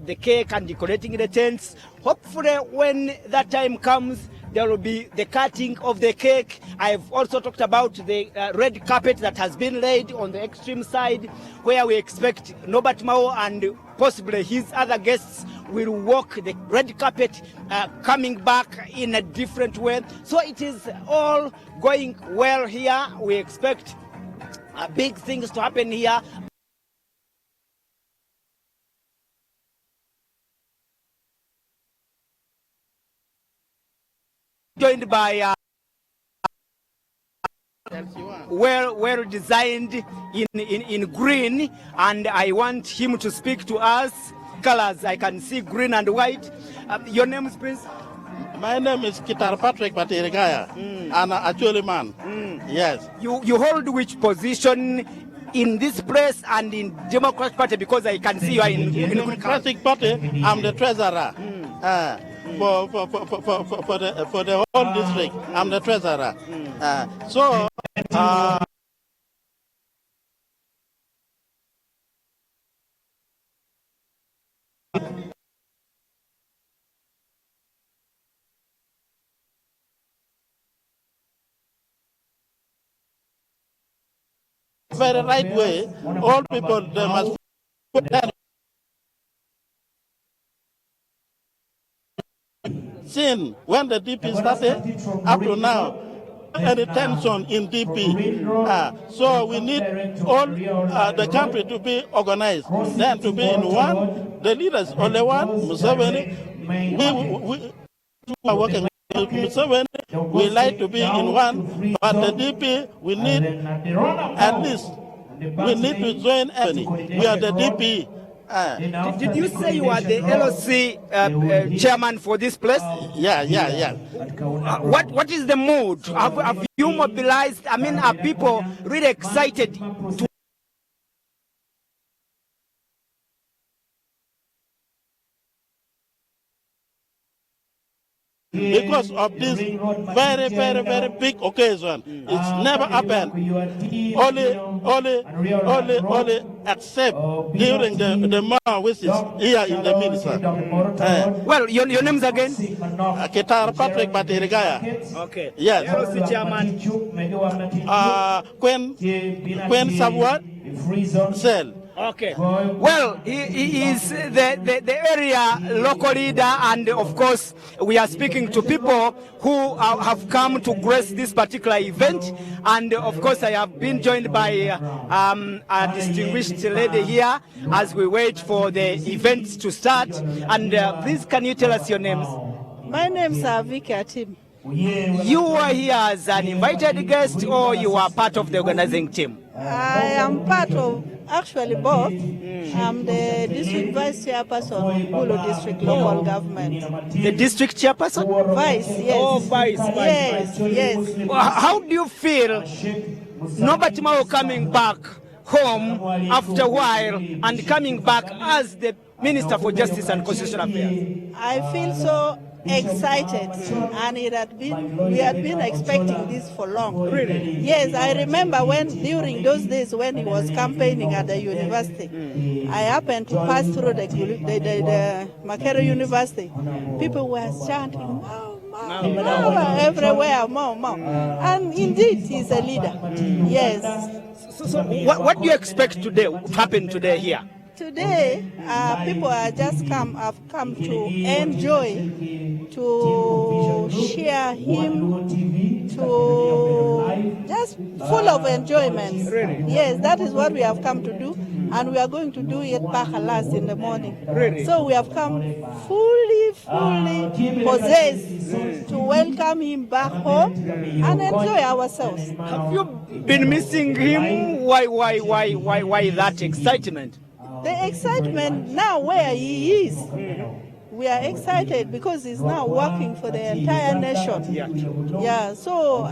the cake and decorating the tents. Hopefully, when that time comes, there will be the cutting of the cake. I've also talked about the red carpet that has been laid on the extreme side, where we expect Norbert Mao and possibly his other guests will walk the red carpet, coming back in a different way. So it is all going well here. We expect big things to happen here. Joined by well designed in green, and I want him to speak to us. Colors, I can see green and white. Your name is, please? My name is Kitar Patrick Batirigaya, and actually man. Yes. You hold which position in this place and in Democratic Party? Because I can see you are in Democratic Party. I'm the treasurer. For the whole district, I'm the treasurer. So very right way, all people they must put that. Since when the DP started up to now, any tension in DP. So we need all the country to be organized, then to be in one. The leaders, only one, Museveni. We are working with Museveni. We like to be in one, but the DP, we need at least, we need to join any. We are the DP. Did you say you are the LOC chairman for this place? Yeah. What is the mood? Have you mobilized? I mean, are people really excited to? Because of this very big occasion, it's never happened. Only except during the Mao wishes here in the Minisita. Well, your names again? Ketar Patrick Batirigaya. Okay. Yes. LOC chairman. Queen Sabuat Cell. Okay. Well, he is the area local leader, and of course, we are speaking to people who have come to grace this particular event. And of course, I have been joined by a distinguished lady here as we wait for the event to start. And please, can you tell us your names? My name is Vicky Atim. You are here as an invited guest or you are part of the organizing team? I am part of actually both. I'm the district vice chairperson of Gulu district local government. The district chairperson? Vice, yes. Oh, vice. Yes. Well, how do you feel Norbert Mao coming back home after a while and coming back as the Minister for Justice and Constitutional Affairs? I feel so excited, and we had been expecting this for long. Really? Yes, I remember during those days when he was campaigning at the university, I happened to pass through the Makere University. People were chanting, Mao, Mao, everywhere, Mao. And indeed, he's a leader. Yes. So what do you expect today to happen today here? Today, people have come to enjoy, to share him, to just full of enjoyment. Really? Yes, that is what we have come to do, and we are going to do it back last in the morning. Really? So we have come fully possessed to welcome him back home and enjoy ourselves. Have you been missing him? Why that excitement? The excitement now where he is, we are excited because he's now working for the entire nation. Yeah, so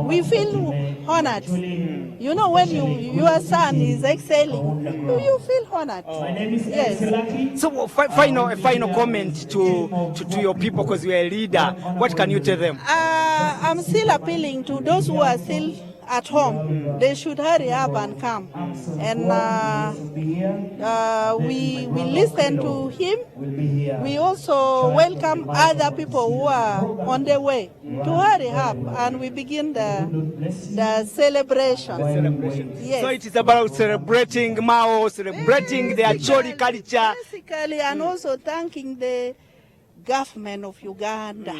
we feel honored. You know, when your son is excelling, you feel honored. Yes. So a final comment to your people, because you are a leader. What can you tell them? I'm still appealing to those who are still at home. They should hurry up and come. And we listen to him. We also welcome other people who are on their way to hurry up, and we begin the celebration. Yes. So it is about celebrating Mao, celebrating the Acholi culture. Basically, and also thanking the government of Uganda,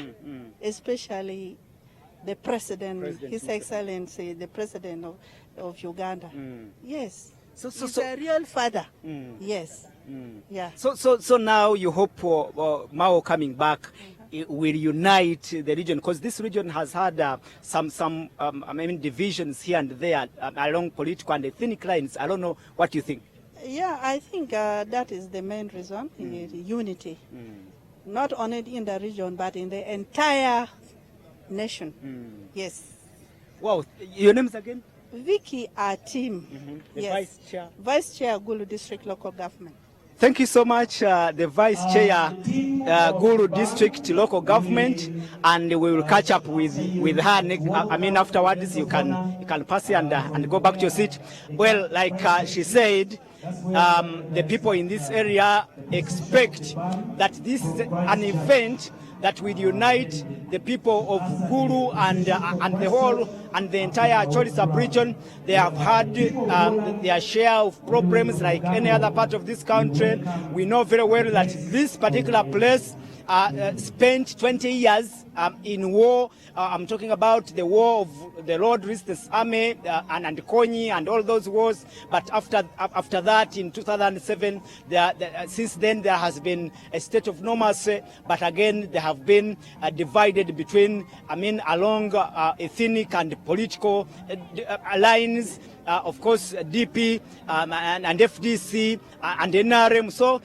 especially the President, His Excellency, the President of Uganda. Yes. He's a real father. Yes. Yeah. So now you hope for Mao coming back will unite the region, because this region has had some divisions here and there along political and ethnic lines. I don't know what you think. Yeah, I think that is the main reason, unity. Not only in the region, but in the entire nation. Yes. Wow. Your names again? Vicky Atim. The Yes. Vice Chair. Vice Chair, Gulu District Local Government. Thank you so much, the Vice Chair, Gulu District Local Government, and we will catch up with her. Afterwards, you can pass it and go back to your seat. Well, like she said, the people in this area expect that this is an event that will unite the people of Gulu and the whole and the entire Acholi sub-region. They have had their share of problems like any other part of this country. We know very well that this particular place spent 20 years in war. I'm talking about the war of the Lord Resistance Army and Konyi and all those wars. But after that, in 2007, since then there has been a state of normalcy. But again, they have been divided between, along ethnic and political lines. Of course, DP and FDC and NRM. So,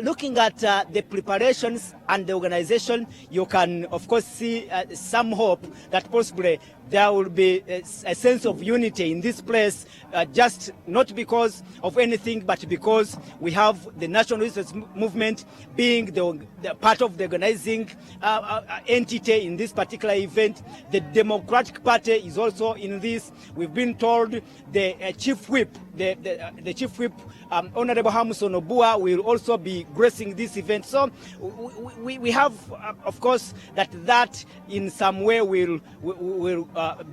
looking at the preparations and the organization, you can, of course, see some hope that possibly there will be a sense of unity in this place, just not because of anything, but because we have the National Resistance Movement being the part of the organizing entity in this particular event. The Democratic Party is also in this. We've been told the Chief Whip, the Chief Whip, Honorable Hamson Obua, will also be gracing this event. So we have, of course, that in some way will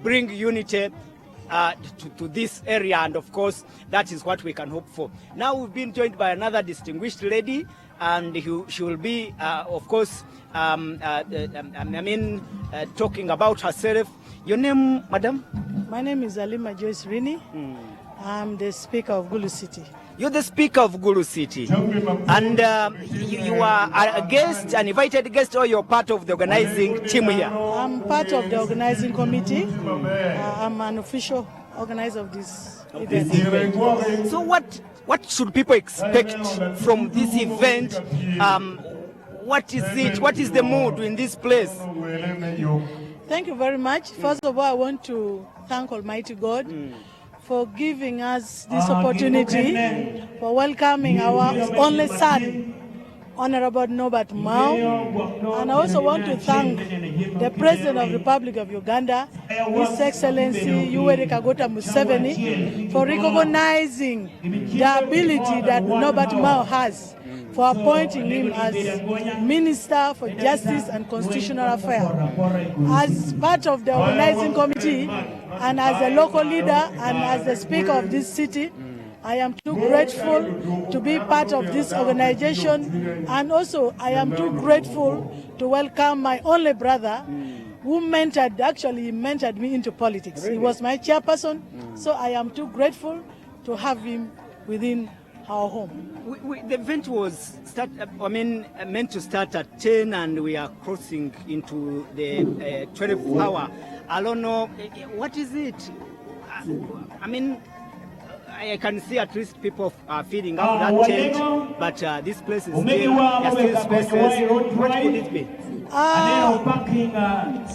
bring unity to this area, and of course that is what we can hope for. Now we've been joined by another distinguished lady, and she will be, of course, talking about herself. Your name, madam? My name is Alima Joyce Rini. I'm the Speaker of Gulu City. You're the Speaker of Gulu City. And you are a guest, an invited guest, or you're part of the organizing team here? I'm part of the organizing committee. I'm an official organizer of this event. So what should people expect from this event? What is it? What is the mood in this place? Thank you very much. First of all, I want to thank Almighty God for giving us this opportunity, for welcoming our only son, Honorable Minisita Mao. And I also want to thank the President of the Republic of Uganda, His Excellency Yoweri Kaguta Museveni, for recognizing the ability that Minisita Mao has, for appointing him as Minister for Justice and Constitutional Affairs. As part of the organizing committee and as a local leader and as the Speaker of this city, I am too grateful to be part of this organization, and also I am too grateful to welcome my only brother who mentored me into politics. He was my chairperson, so I am too grateful to have him within our home. The event was meant to start at 10, and we are crossing into the 12th hour. I don't know, what is it? I can see at least people are filling up that tent, but this place is still spaces. What could it be?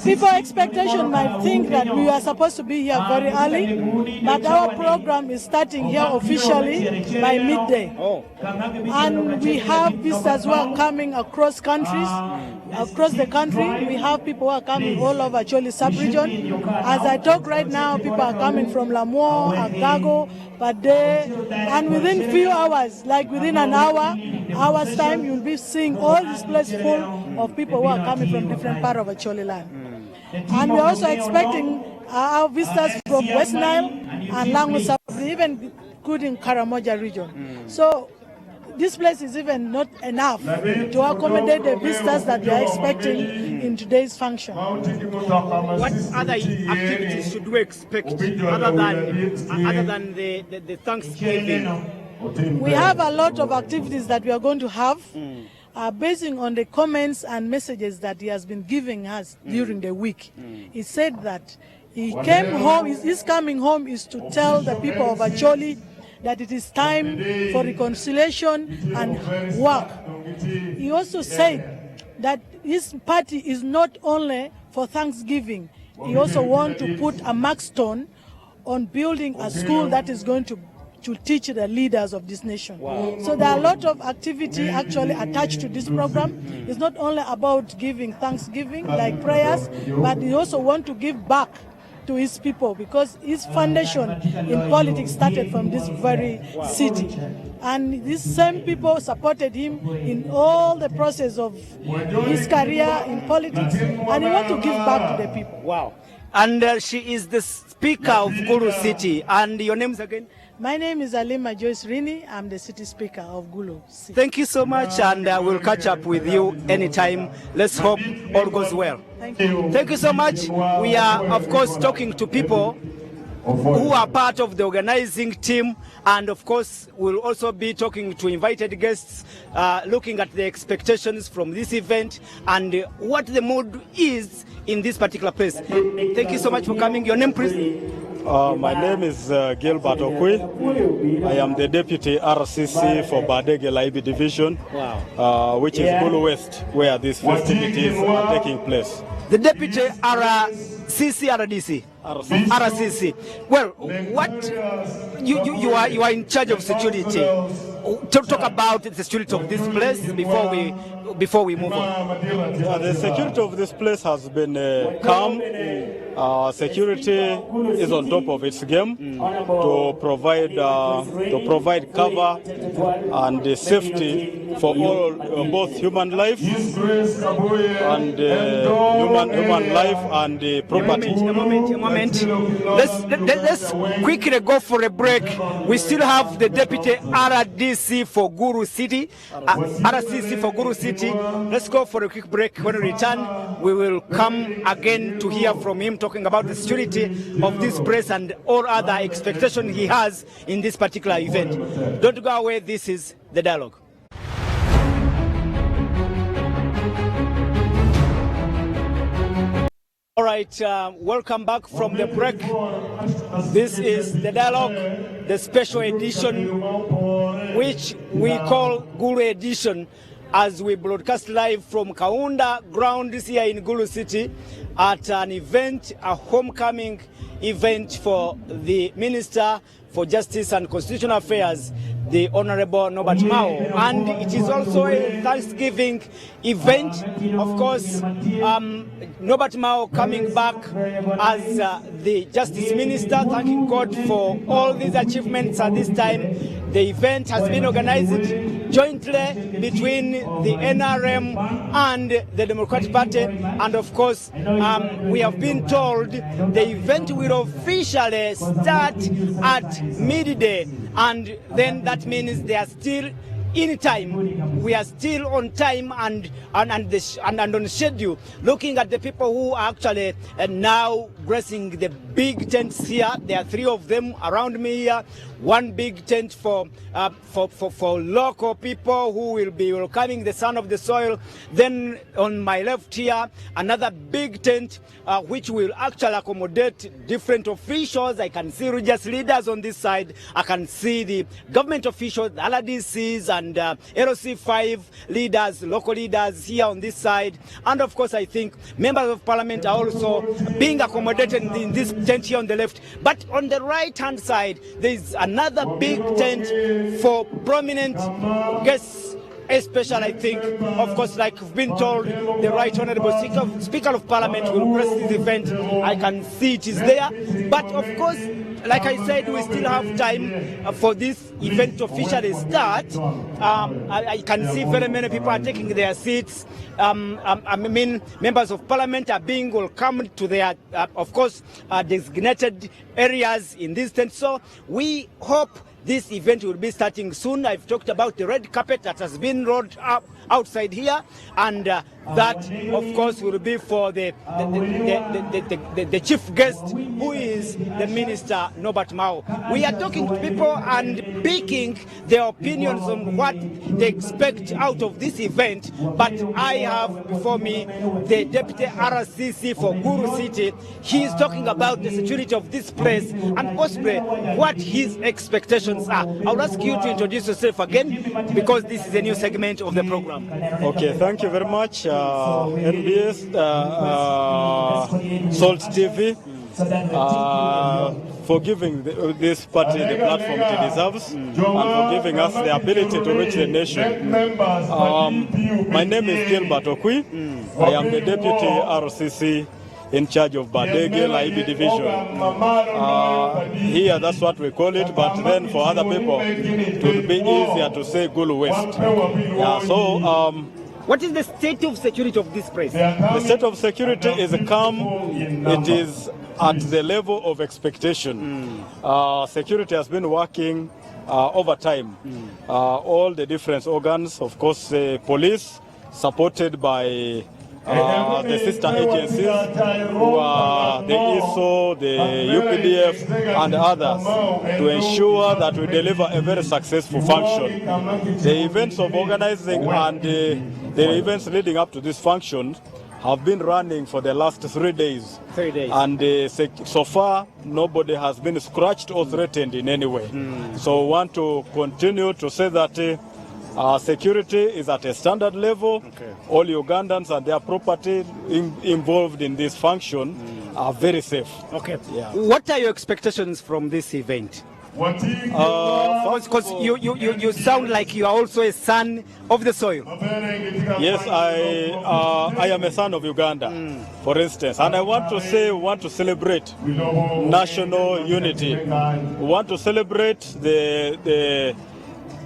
People expectation might think that we are supposed to be here very early, but our program is starting here officially by midday. And we have visitors who are coming across countries, across the country. We have people who are coming all over Choli sub-region. As I talk right now, people are coming from Lamuo, Agago, Pade, and within few hours, like within an hour's time, you'll be seeing all this place full of people who are coming from different parts of Acholi land. And we're also expecting our visitors from West Nile and Langu South, even including Karamoja region. So this place is even not enough to accommodate the visitors that we are expecting in today's function. What other activities should we expect other than the Thanksgiving? We have a lot of activities that we are going to have, basing on the comments and messages that he has been giving us during the week. He said that he came home, his coming home is to tell the people of Acholi that it is time for reconciliation and work. He also said that his party is not only for Thanksgiving, he also wants to put a milestone on building a school that is going to teach the leaders of this nation. So there are a lot of activity actually attached to this program. It's not only about giving Thanksgiving, like prayers, but he also wants to give back to his people, because his foundation in politics started from this very city. And these same people supported him in all the process of his career in politics, and he wants to give back to the people. Wow. And she is the Speaker of Gulu City. And your names again? My name is Alima Joyce Rini. I'm the City Speaker of Gulu City. Thank you so much, and we'll catch up with you anytime. Let's hope all goes well. Thank you. Thank you so much. We are, of course, talking to people who are part of the organizing team, and of course we'll also be talking to invited guests, looking at the expectations from this event and what the mood is in this particular place. Thank you so much for coming. Your name, please? My name is Gilbert Okwi. I am the Deputy RCC for Badege Laibi Division, which is Gulu West, where these festivities are taking place. The Deputy RCC, RDC? RCC. Well, what you are in charge of security. Talk about the security of this place before we move on. The security of this place has been calm. Security is on top of its game to provide cover and the safety for all, both human life and human life and property. A moment. Let's quickly go for a break. We still have the Deputy RDC for Guru City, RCC for Guru City. Let's go for a quick break. When we return, we will come again to hear from him talking about the security of this press and all other expectations he has in this particular event. Don't go away. This is The Dialogue. All right, welcome back from the break. This is The Dialogue, the special edition, which we call Guru Edition, as we broadcast live from Kaunda grounds here in Gulu City at an event, a homecoming event for the Minister for Justice and Constitutional Affairs, the Honorable Norbert Mao. And it is also a Thanksgiving event. Of course, Norbert Mao coming back as the Justice Minister, thanking God for all these achievements at this time. The event has been organized jointly between the NRM and the Democratic Party. And of course, we have been told the event will officially start at midday. And then that means they are still in time. We are still on time and on schedule. Looking at the people who are actually now gracing the big tents here, there are 3 of them around me here. One big tent for local people who will be welcoming the son of the soil. Then on my left here, another big tent which will actually accommodate different officials. I can see religious leaders on this side. I can see the government officials, the LDCs and LC5 leaders, local leaders here on this side. And of course, I think members of parliament are also being accommodated in this tent here on the left. But on the right-hand side, there is another big tent for prominent guests, especially, I think, of course, like we've been told, the Right Honourable Speaker of Parliament will grace this event. I can see it is there. But of course, like I said, we still have time for this event to officially start. I can see very many people are taking their seats. I mean, members of parliament are being welcomed to their, of course, designated areas in this tent. So we hope this event will be starting soon. I've talked about the red carpet that has been rolled up outside here, and that, of course, will be for the chief guest, who is the Minister Norbert Mao. We are talking to people and picking their opinions on what they expect out of this event. But I have before me the Deputy RCC for Guru City. He is talking about the security of this place and possibly what his expectations are. I'll ask you to introduce yourself again, because this is a new segment of the program. Okay, thank you very much, NBS, Salt TV, for giving this party the platform it deserves and for giving us the ability to reach the nation. My name is Gilbert Okwi. I am the Deputy RCC in charge of Badege Laibi Division. Here, that's what we call it, but then for other people, it will be easier to say Gulu West. Yeah, so, what is the state of security of this place? The state of security is calm. It is at the level of expectation. Security has been working over time. All the different organs, of course, police, supported by the sister agencies, who are the ISO, the UPDF, and others, to ensure that we deliver a very successful function. The events of organizing and the events leading up to this function have been running for the last 3 days. 3 days. And so far, nobody has been scratched or threatened in any way. So we want to continue to say that security is at a standard level. All Ugandans and their property involved in this function are very safe. Okay. Yeah. What are your expectations from this event? Because you sound like you are also a son of the soil. Yes, I am a son of Uganda, for instance, and I want to say we want to celebrate national unity. We want to celebrate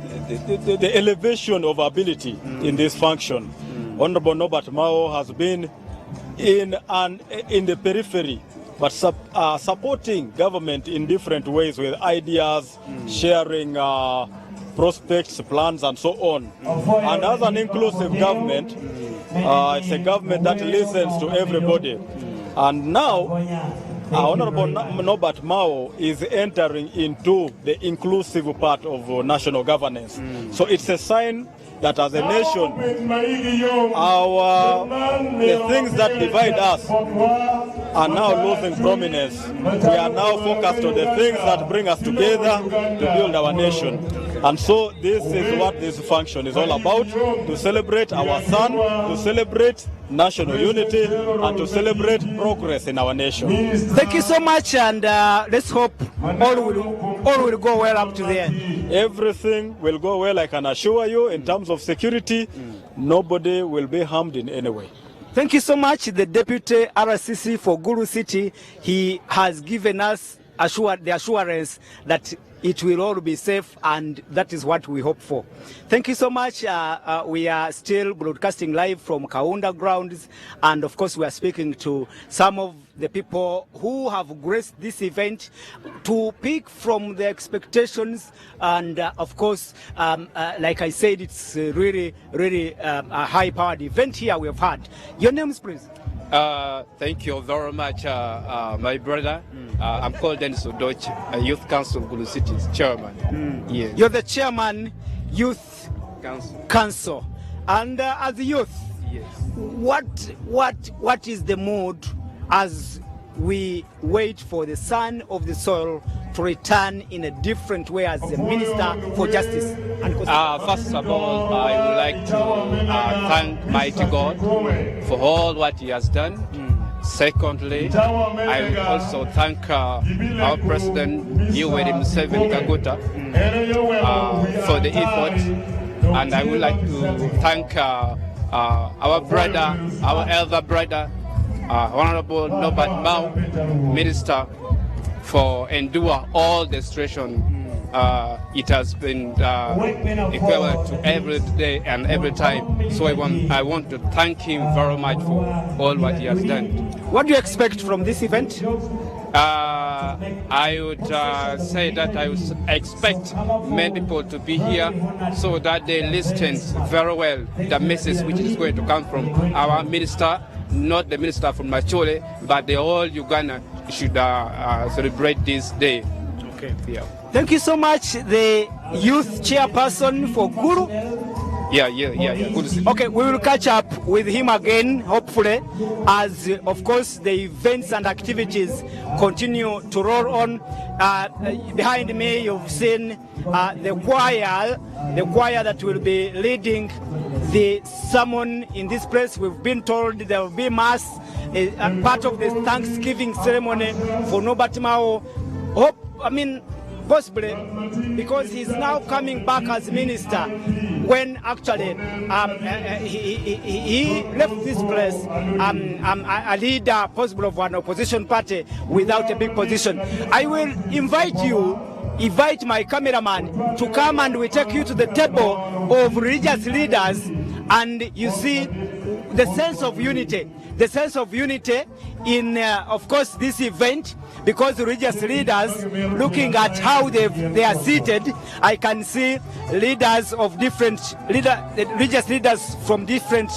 the elevation of ability in this function. Honorable Norbert Mao has been in the periphery, but supporting government in different ways with ideas, sharing prospects, plans, and so on. And as an inclusive government, it's a government that listens to everybody. And now, Honorable Norbert Mao is entering into the inclusive part of national governance. So it's a sign that as a nation, the things that divide us are now losing prominence. We are now focused on the things that bring us together to build our nation. And so this is what this function is all about, to celebrate our son, to celebrate national unity, and to celebrate progress in our nation. Thank you so much, and let's hope all will go well up to there. Everything will go well, I can assure you. In terms of security, nobody will be harmed in any way. Thank you so much, the Deputy RCC for Gulu City. He has given us the assurance that it will all be safe, and that is what we hope for. Thank you so much. We are still broadcasting live from Kaunda grounds, and of course we are speaking to some of the people who have graced this event to pick from the expectations, and of course, like I said, it's really a high-powered event here we have had. Your names, please? Thank you very much, my brother. I'm called Dennis Odoch, a Youth Council Gulu City's chairman. Yes. You're the chairman, Youth Council. And as a youth, yes. What is the mood as we wait for the son of the soil to return in a different way as the Minister for Justice and Constitution? First of all, I would like to thank mighty God for all what he has done. Secondly, I will also thank our President, Yoweri Museveni Kaguta, for the effort. And I would like to thank our brother, our elder brother, Honorable Norbert Mao, Minister, for endure all the situation. It has been equivalent to every day and every time. So I want to thank him very much for all what he has done. What do you expect from this event? I would say that I would expect many people to be here so that they listen very well the message which is going to come from our minister, not the minister from Machole, but the whole Uganda should celebrate this day. Okay. Yeah. Thank you so much, the youth chairperson for Gulu. Yeah. Good. Okay, we will catch up with him again, hopefully, as of course the events and activities continue to roll on. Behind me, you've seen the choir that will be leading the sermon in this place. We've been told there will be mass, part of the Thanksgiving ceremony for Norbert Mao. Possibly because he's now coming back as minister, when actually he left this place a leader possible of an opposition party without a big position. I will invite my cameraman to come, and we take you to the table of religious leaders, and you see the sense of unity in of course this event, because religious leaders, looking at how they are seated, I can see leaders of religious leaders from different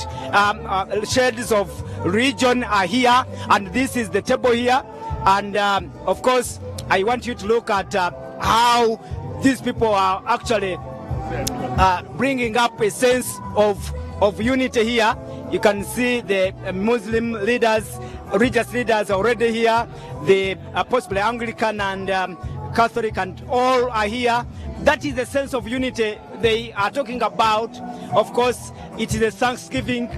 shades of region are here, and this is the table here. And of course I want you to look at how these people are actually bringing up a sense of unity here. You can see the Muslim leaders, religious leaders already here, the possibly Anglican and Catholic, and all are here. That is the sense of unity they are talking about. Of course, it is a Thanksgiving.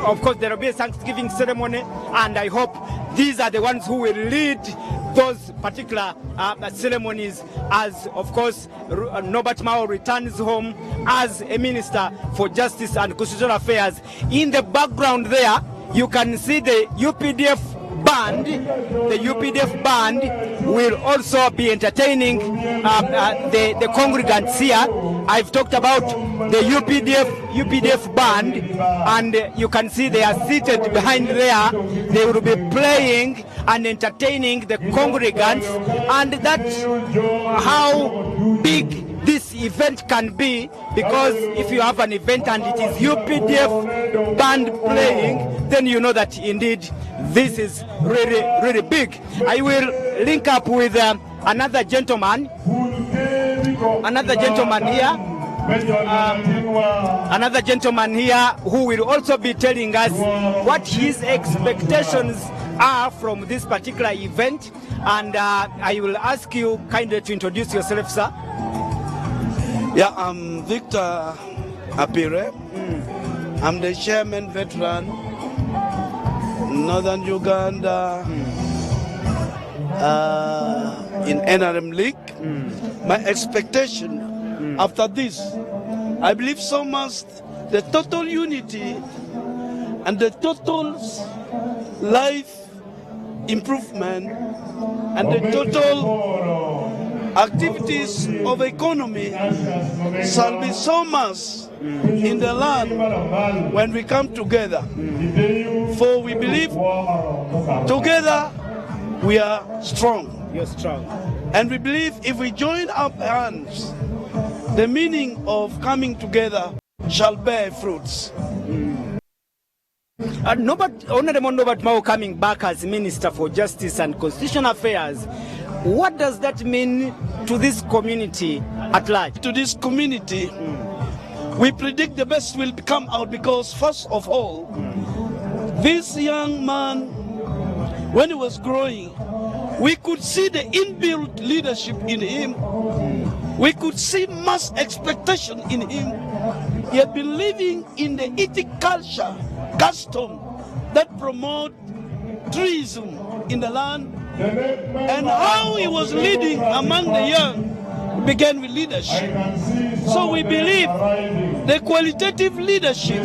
Of course, there will be a Thanksgiving ceremony, and I hope these are the ones who will lead those particular ceremonies as, of course, Norbert Mao returns home as a Minister for Justice and Constitutional Affairs. In the background there, you can see the UPDF band, the UPDF band, will also be entertaining the congregants here. I've talked about the UPDF band, and you can see they are seated behind there. They will be playing and entertaining the congregants, and that's how big this event can be, because if you have an event and it is UPDF band playing, then you know that indeed this is really, really big. I will link up with another gentleman here who will also be telling us what his expectations are from this particular event. And I will ask you kindly to introduce yourself, sir. Yeah, I'm Victor Apire. I'm the chairman veteran, Northern Uganda, in NRM League. My expectation after this, I believe so much the total unity and the total life improvement and the total activities of economy shall be so much in the land when we come together. For we believe together we are strong. You're strong. And we believe if we join our hands, the meaning of coming together shall bear fruits. Honorable Nobert Mao coming back as Minister for Justice and Constitutional Affairs, what does that mean to this community at large? To this community, we predict the best will come out, because first of all, this young man, when he was growing, we could see the inbuilt leadership in him. We could see mass expectation in him. He had been living in the Ethnic culture, custom that promote treason in the land, and how he was leading among the young began with leadership. So we believe the qualitative leadership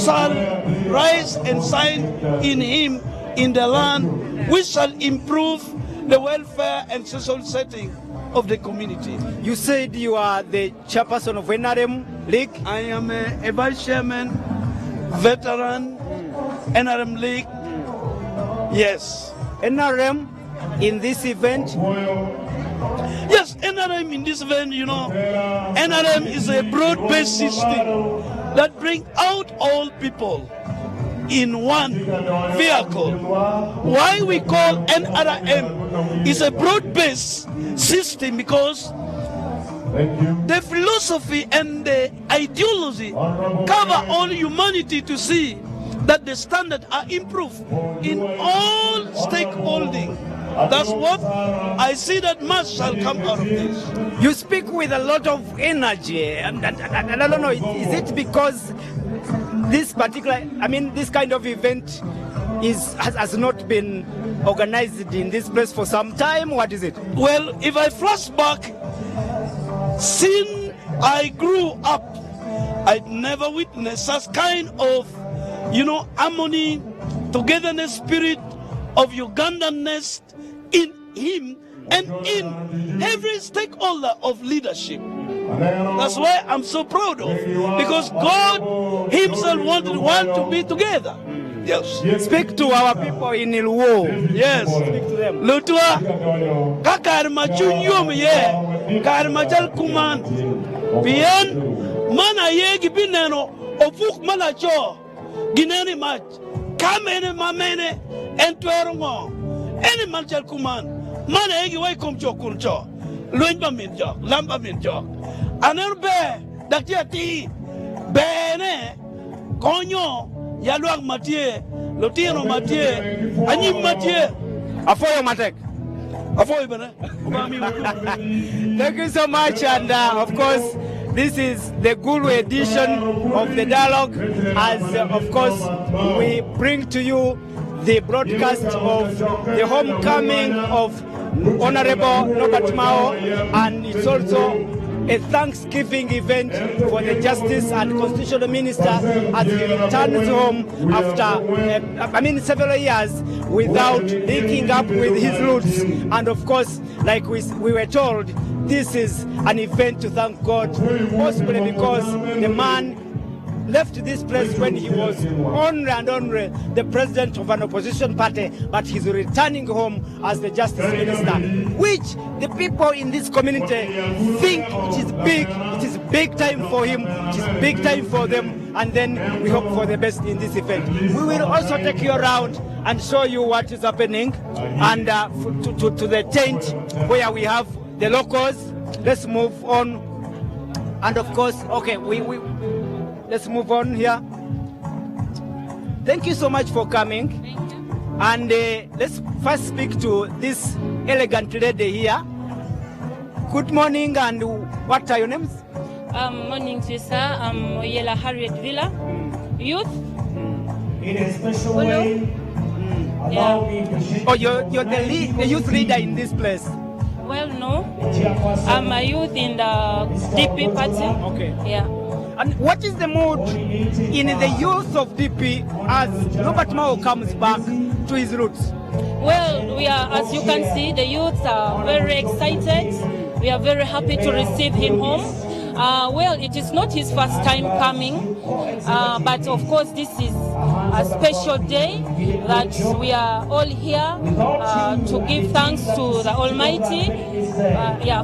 shall rise and shine in him in the land, which shall improve the welfare and social setting of the community. You said you are the chairperson of NRM League? I am a vice chairman, veteran, NRM League. Yes. NRM in this event? Yes, NRM in this event, you know, NRM is a broad-based system that brings out all people in one vehicle. Why we call NRM is a broad-based system, because the philosophy and the ideology cover all humanity to see that the standards are improved in all stakeholding. That's what I see, that much shall come out of this. You speak with a lot of energy, and I don't know, is it because this particular, this kind of event has not been organized in this place for some time? What is it? Well, if I flash back, since I grew up, I'd never witnessed such kind of, harmony, togetherness, spirit of Ugandanness in him and in every stakeholder of leadership. That's why I'm so proud of, because God himself want to be together. Yes. Speak to our people in Ilwo. Yes. Speak to them. Lutwa kakar chunyum ye kar machal kuman bien mana ye gibineno ofuk mana cho gineni mach kamene mamene entwerongo any machal kuman mana ye way kom cho kulcho luenba minjo lamba minjo aner be daktia ti bene konyo Yaluang Mathieu, Lotino Mathieu, Anyim Mathieu, Afoyo Matek. Afoyo Bene. Thank you so much, and of course, this is the Gulu edition of the dialogue, as of course we bring to you the broadcast of the homecoming of Honorable Nobert Mao, and it's also a Thanksgiving event for the Justice and Constitutional Minister as he returns home after, several years without linking up with his roots. And of course, like we were told, this is an event to thank God, possibly because the man left this place when he was only the president of an opposition party, but he's returning home as the justice minister, which the people in this community think it is big. It is big time for him. It is big time for them. And then we hope for the best in this event. We will also take you around and show you what is happening, and to the tent where we have the locals. Let's move on. And of course, okay, let's move on here. Thank you so much for coming. And let's first speak to this elegant lady here. Good morning, and what are your names? Morning to you, sir. I'm Oyela Harriet Villa, youth. In a special way. Yeah. Oh, you're the youth leader in this place? Well, no. I'm a youth in the DP party. Okay. Yeah. And what is the mood in the youth of DP as Robert Mao comes back to his roots? Well, we are, as you can see, the youths are very excited. We are very happy to receive him home. Well, it is not his first time coming, but of course this is a special day that we are all here to give thanks to the Almighty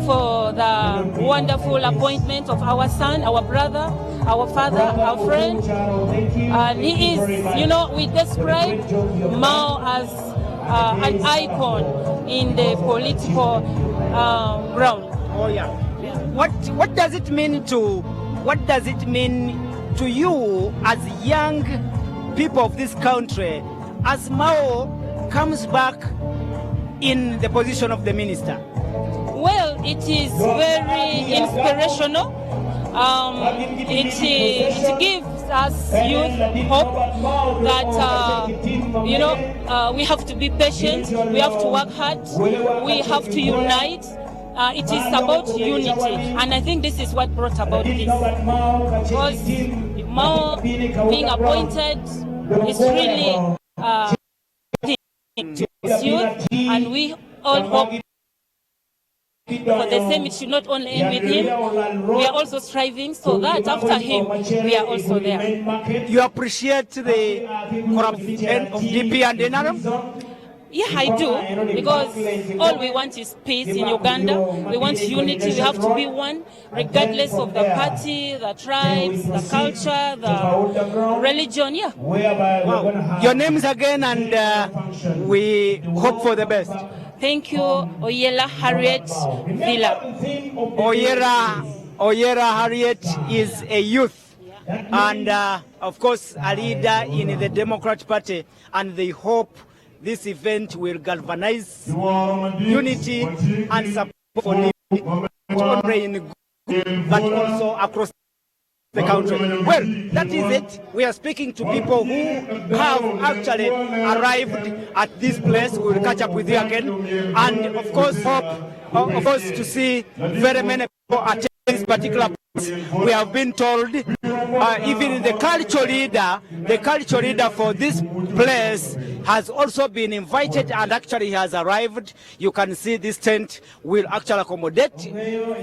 for the wonderful appointment of our son, our brother, our father, our friend. He is, we describe Mao as an icon in the political ground. Oh yeah. What does it mean to you as young people of this country as Mao comes back in the position of the minister? Well, it is very inspirational. It gives us youth hope that we have to be patient, we have to work hard, we have to unite. It is about unity, and I think this is what brought about this. Because Mao being appointed is really youth, and we all hope for the same. It should not only end with him. We are also striving so that after him, we are also there. You appreciate the corruption of DP and NRM? Yeah, I do, because all we want is peace in Uganda. We want unity. We have to be one, regardless of the party, the tribes, the culture, the religion. Yeah. Wow. Your names again, and we hope for the best. Thank you, Oyela Harriet Villa. Oyera Harriet is a youth, and of course a leader in the Democrat Party, and they hope this event will galvanize unity and support for not only in Gulu, but also across the country. Well, that is it. We are speaking to people who have actually arrived at this place. We will catch up with you again, and of course hope, to see very many people attend this particular place. We have been told, even the cultural leader for this place has also been invited, and actually has arrived. You can see this tent will actually accommodate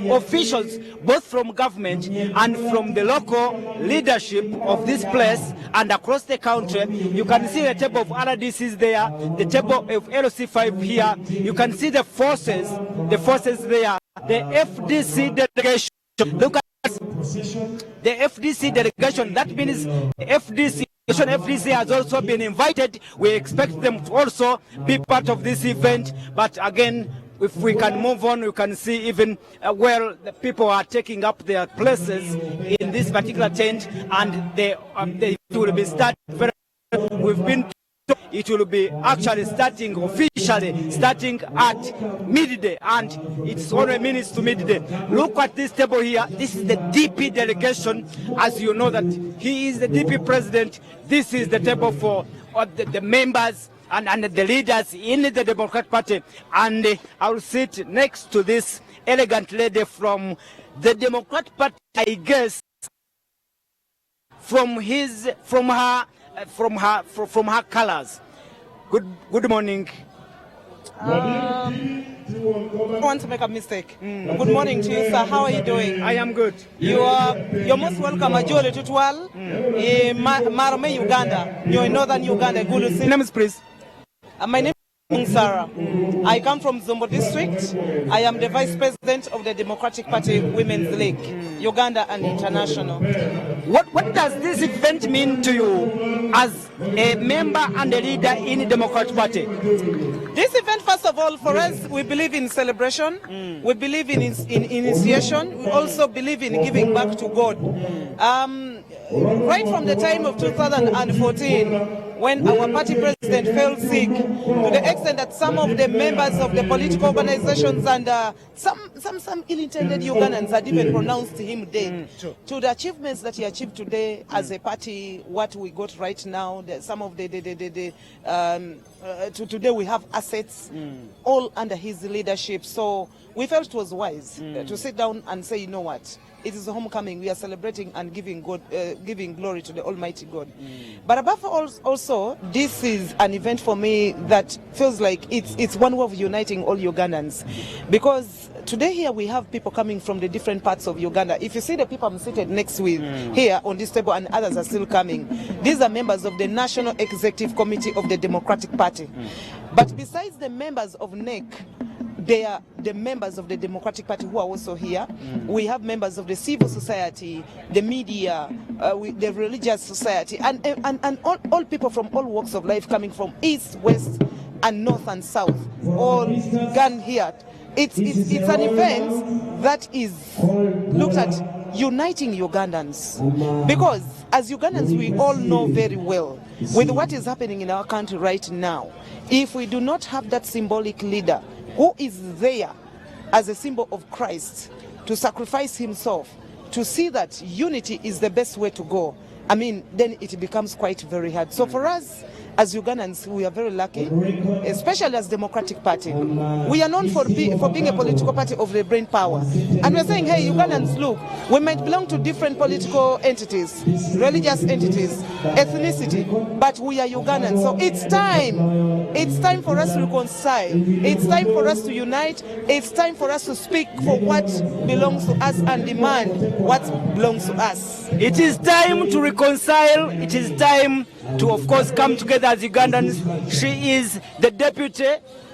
officials both from government and from the local leadership of this place and across the country. You can see the table of RDCs there, the table of LC5 here. You can see the forces there, the FDC delegation. Look at the FDC delegation. That means FDC has also been invited. We expect them to also be part of this event. But again, if we can move on, you can see even the people are taking up their places in this particular tent, and they will be starting. We've been told it will be actually officially starting at midday, and it's only minutes to midday. Look at this table here. This is the DP delegation. As you know that he is the DP president, this is the table for the members and the leaders in the Democratic Party. And I will sit next to this elegant lady from the Democratic Party, I guess, from her colors. Good morning. I want to make a mistake. Good morning to you, sir. How are you doing? I am good. You're most welcome. Ajole Tutwal, Marome, Uganda. You're in northern Uganda. Good to see you. Names, please. My name is Sarah. I come from Zombo district. I am the vice president of the Democratic Party Women's League, Uganda and International. What does this event mean to you as a member and a leader in the Democratic Party? This event, first of all, for us, we believe in celebration. We believe in initiation. We also believe in giving back to God. Right from the time of 2014, when our party president fell sick, to the extent that some of the members of the political organizations and some ill-intended Ugandans had even pronounced him dead. To the achievements that he achieved today as a party, what we got right now, some of today we have assets all under his leadership. So we felt it was wise to sit down and say, you know what? It is a homecoming. We are celebrating and giving glory to the Almighty God. But above all, also, this is an event for me that feels like it's one way of uniting all Ugandans. Because today here we have people coming from the different parts of Uganda. If you see the people I'm seated next with here on this table, and others are still coming, these are members of the National Executive Committee of the Democratic Party. But besides the members of NEC, they are the members of the Democratic Party who are also here. We have members of the civil society, the media, the religious society, and all people from all walks of life coming from east, west, and north and south, all gone here. It's an event that is looked at uniting Ugandans. Because as Ugandans, we all know very well with what is happening in our country right now, if we do not have that symbolic leader who is there as a symbol of Christ to sacrifice himself, to see that unity is the best way to go, I mean, then it becomes quite very hard. So for us, as Ugandans, we are very lucky, especially as Democratic Party. We are known for being a political party of the brain power. And we're saying, hey, Ugandans, look, we might belong to different political entities, religious entities, ethnicity, but we are Ugandans. So it's time for us to reconcile. It's time for us to unite. It's time for us to speak for what belongs to us and demand what belongs to us. It is time to reconcile. It is time to, of course, come together as Ugandans. She is the deputy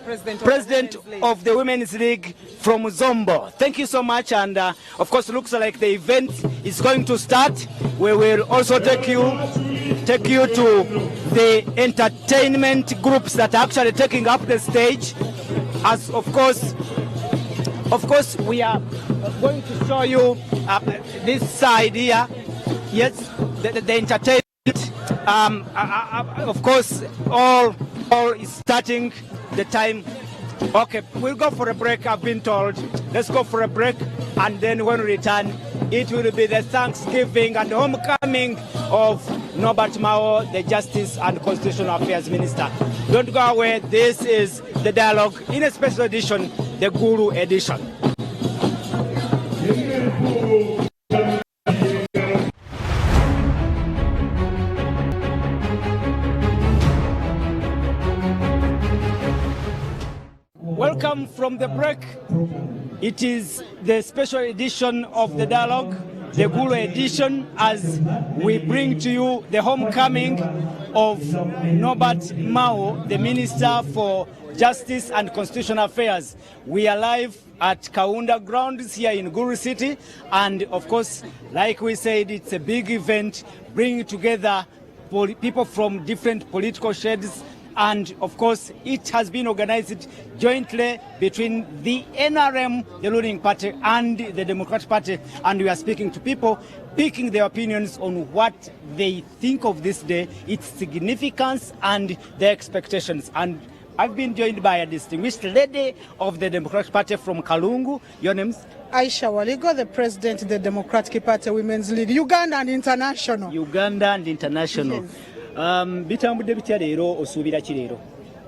president of the Women's League from Zombo. Thank you so much. And of course, it looks like the event is going to start. We will also take you to the entertainment groups that are actually taking up the stage. As of course, we are going to show you this side here. Yes, the entertainment. Of course, all is starting the time. Okay, we'll go for a break, I've been told. Let's go for a break, and then when we return, it will be the Thanksgiving and homecoming of Minisita Mao, the Justice and Constitutional Affairs Minister. Don't go away. This is the dialogue in a special edition, the Guru edition. Welcome from the break. It is the special edition of the dialogue, the Guru edition, as we bring to you the homecoming of Minisita Mao, the Minister for Justice and Constitutional Affairs. We are live at Kaunda Grounds here in Guru City, and of course, like we said, it's a big event bringing together people from different political shades. And of course, it has been organized jointly between the NRM, the ruling party, and the Democratic Party. And we are speaking to people, picking their opinions on what they think of this day, its significance, and their expectations. And I've been joined by a distinguished lady of the Democratic Party from Kalungu. Your name's? Aisha Waligo, the president of the Democratic Party Women's League, Uganda and International. Uganda and International. Yes. Bitambudde bitya leero osuubira ki leero?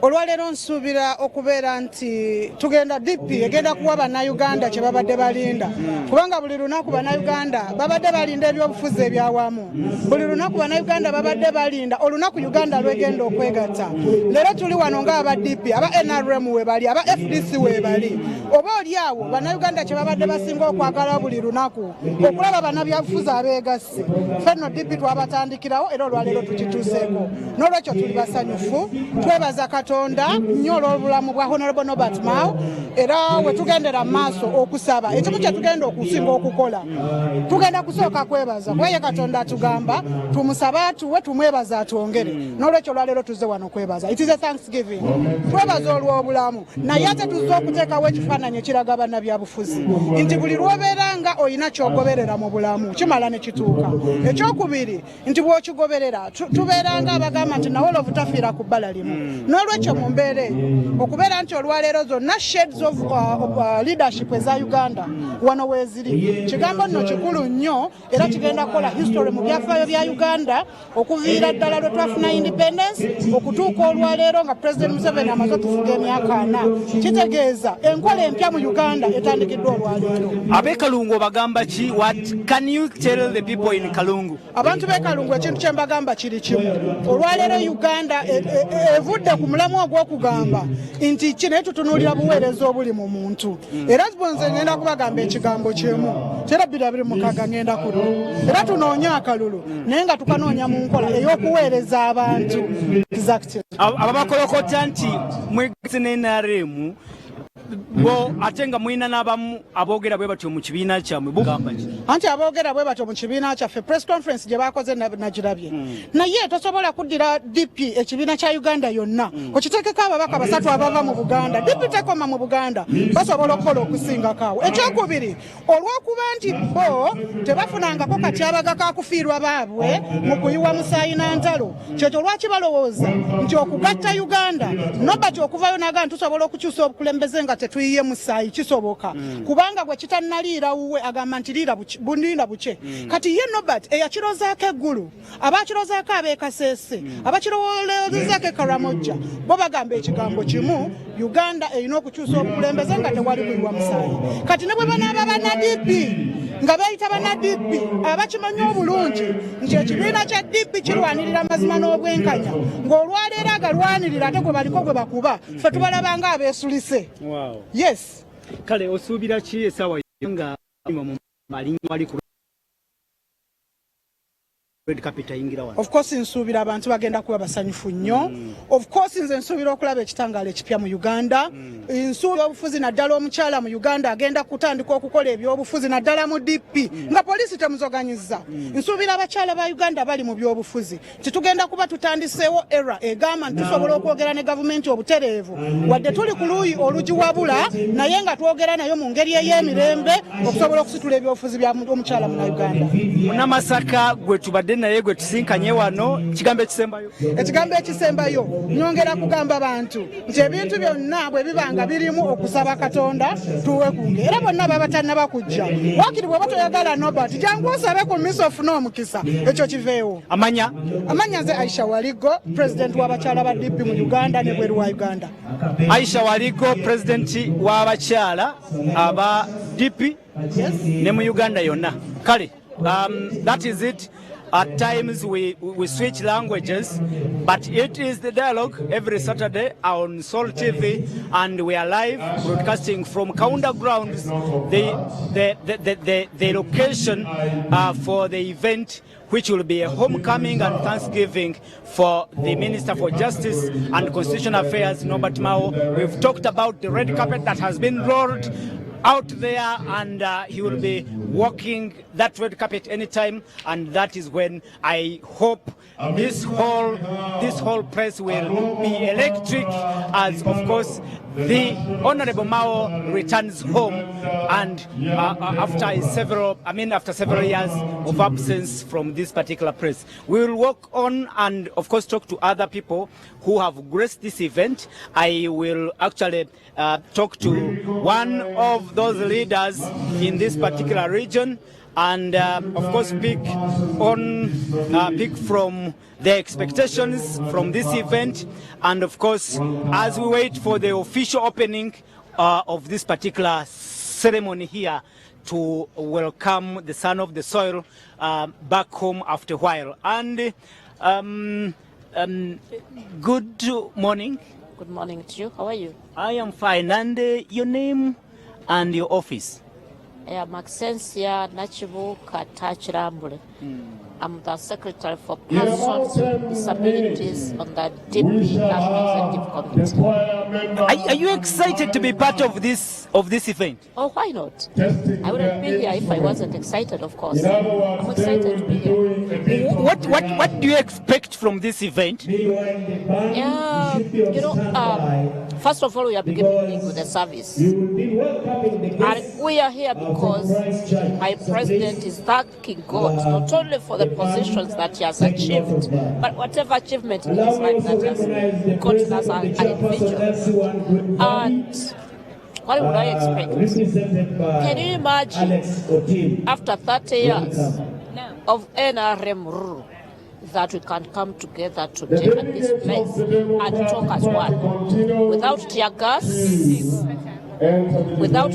olwaleero nsuubira okubeera nti tugenda DP egenda kuwa bannayuganda kye babadde balinda kubanga buli lunaku bannayuganda babadde balinda ebyobufuzi ebyawamu buli lunaku bannayuganda babadde balinda olunaku Uganda lwegenda okwegatta leero tuli wano ng'aba DP aba NRM webali aba FDC webali oba oli awo bannayuganda kye babadde basinga okwagala buli lunaku okulaba bannabyabufuzi abeegasse fenno DP twabatandikirawo era olwaleero tukituuseeko n'olwekyo tuli basanyufu twebaza Katonda nnyo olw'obulamu bwa Honorable Minisita Mao era we tugendera maaso okusaba ekimu kye tugenda okusinga okukola tugenda kusooka kwebaza kweye Katonda atugamba tumusaba atuwe tumwebaza atwongere n'olwekyo olwaleero tuzze wano kwebaza it is a Thanksgiving twebaza olw'obulamu naye ate tuzze okuteekawo ekifaananyi ekiraga bannabyabufuzi nti buli lw'obeera nga olina ky'ogoberera mu bulamu kimala ne kituuka ekyokubiri nti bw'okigoberera tubeera nga abagamba nti nawe olw'obutafiira ku bbala limu n'olwekyo mu mbeera eyo okubeera nti olwaleero zonna shades of leadership eza Uganda wano weeziri kigambo nno kikulu nnyo era kigenda kukola history mu byafaayo bya Uganda okuviira ddala lwe twafuna independence okutuuka olwaleero nga President Museveni amaze okufuga emyaka 4 kitegeeza enkola empya mu Uganda etandikiddwa olwaleero. Ab'e Kalungu obagamba ki? What can you tell the people in Kalungu? Abantu b'e Kalungu ekintu kye mbagamba kiri kimu olwaleero Uganda evudde ku mulamu ogw'okugamba nti kino tutunuulira buweereza obuli mu muntu era nze ngenda kubagamba ekigambo kimu era 2026 ngenda kudda era tunoonya akalulu naye nga tukanoonya mu nkola ey'okuweereza abantu. Ababakolokota nti mwegese n'NRM bo ate nga mwina n'abamu aboogera bwe batyo mu kibiina kyammwe bugamba ki? Anti aboogera bwe batyo mu kibiina kyaffe press conference gye baakoze nagirabye naye tosobola kuddira DP ekibiina kya Uganda yonna okiteekeko ababaka basatu abava mu Buganda DP tekoma mu Buganda basobola okukola okusingakaawo. Ekyokubiri olw'okuba nti bo tebafunangako katyabaga kakufiirwa baabwe mu kuyiwa musaayi na ntalo kyekyo lwaki balowooza nti okugatta Uganda nobati okuvayo naga tusobola okukyusa obukulembeze nga tetuyiye musaayi kisoboka kubanga gwe kitannaliira wuwe agamba nti liira bundinda buke kati ye Nobert eyakirozaako eggulu abakirozaako ab'Ekasese abakirozaako Karamojja bo bagamba ekigambo kimu Uganda erina okukyusa obukulembeze nga tewali kuyiwa musaayi kati ne bwe banaaba banna DP nga beeyita banna DP abakimanyi obulungi nti ekibiina kya DP kirwanirira amazima n'obwenkanya ng'olwaleero agalwanirira ate gwe baliko gwe bakuba ffe tubalabanga abeesulise. Wow. Yes. Kale osuubira ki essaawa nga mu malinnya wali ku red carpet ayingira wano? Of course nsuubira abantu bagenda kuba basanyufu nnyo. Of course nze nsuubira okulaba ekitangaala ekipya mu Uganda. Nsuubira obufuzi naddala omukyala mu Uganda agenda kutandika okukola ebyobufuzi naddala mu DP nga poliisi temuzoganyiza. Nsuubira abakyala ba Uganda bali mu byobufuzi titugenda kuba tutandiseewo era egamba nti tusobola okwogera ne gavumenti obutereevu wadde tuli ku luuyi olugiwabula naye nga twogera nayo mu ngeri ey'emirembe okusobola okusitula ebyobufuzi bya omukyala mu Uganda. Munnamasaka gwe tubadde naye gwe tusinkanye wano kigambo ekisembayo? Ekigambo ekisembayo nyongera kugamba abantu nti ebintu byonna bwe bibanga birimu okusaba Katonda tuwekunge era bonna babatanna bakujja wakiri bwe batoyagala Nobert jangu osabe ku miss of n'omukisa ekyo kiveewo. Amanya nze Aisha Waligo president w'abakyala ba DP mu Uganda ne bweru wa Uganda. Aisha Waligo president w'abakyala aba DP ne mu Uganda yonna. Kale that is it. At times we switch languages, but it is the dialogue every Saturday on Soul TV, and we are live broadcasting from Kaunda Grounds, the location for the event, which will be a homecoming and Thanksgiving for the Minister for Justice and Constitutional Affairs, Minisita Mao. We've talked about the red carpet that has been rolled out there, and he will be walking that red carpet anytime, and that is when I hope this whole press will be electric, as of course the Honorable Mao returns home, and after several years of absence from this particular press. We will walk on and of course talk to other people who have graced this event. I will actually talk to one of those leaders in this particular region, and of course pick from their expectations from this event, and of course as we wait for the official opening of this particular ceremony here to welcome the son of the soil back home after a while. And good morning. Good morning to you. How are you? I am fine. And your name and your office? I am Maxensia Nachibu Katachirambule. I'm the Secretary for Persons with Disabilities on the DP National Executive Committee. Are you excited to be part of this event? Oh, why not? I wouldn't be here if I wasn't excited, of course. I'm excited to be here. What do you expect from this event? Yeah, first of all, we are beginning with the service. And we are here because my president is thanking God, not only for the positions that he has achieved, but whatever achievement in his life that has gotten us an individual. And what would I expect? Can you imagine, after 30 years of NRM rule, that we can come together today at this place and talk as one, without tear gas, without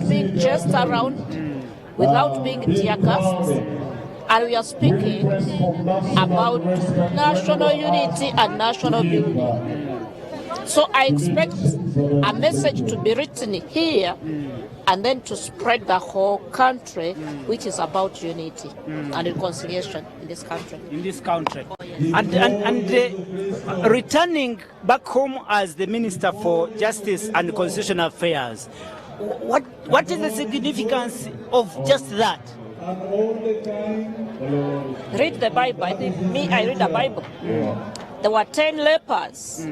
being chased around, without being tear gassed. And we are speaking about national unity and national building. So I expect a message to be written here and then to spread the whole country, which is about unity and reconciliation in this country. And returning back home as the Minister for Justice and Constitutional Affairs, what is the significance of just that? Read the Bible. I read the Bible. There were 10 lepers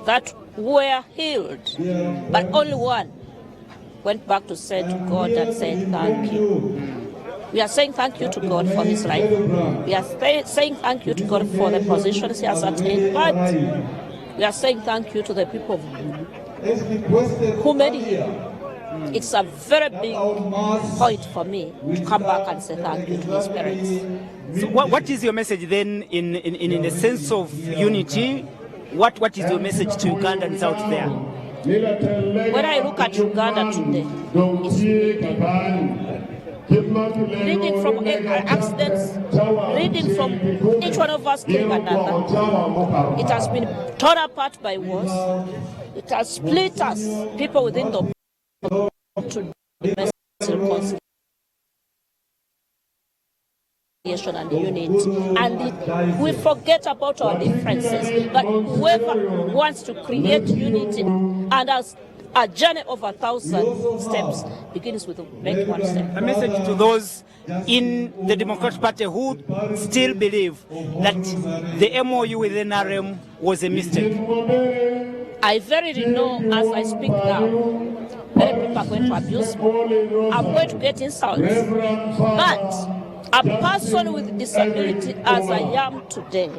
that were healed, but only one went back to say to God and said, thank you. We are saying thank you to God for his life. We are saying thank you to God for the positions he has attained, but we are saying thank you to the people who made him. It's a very big point for me to come back and say thank you to his parents. So what is your message then in the sense of unity? What is your message to Ugandans out there? When I look at Uganda today, it's reading from accidents, reading from each one of us killing another. It has been torn apart by wars. It has split us, people within the to domestic reconciliation and unity, and we forget about our differences. But whoever wants to create unity and as a journey of 1,000 steps begins with making one step. A message to those in the Democratic Party who still believe that the MOU with NRM was a mistake. I verily know as I speak now, many people are going to abuse me. I'm going to get insults. But a person with disability as I am today,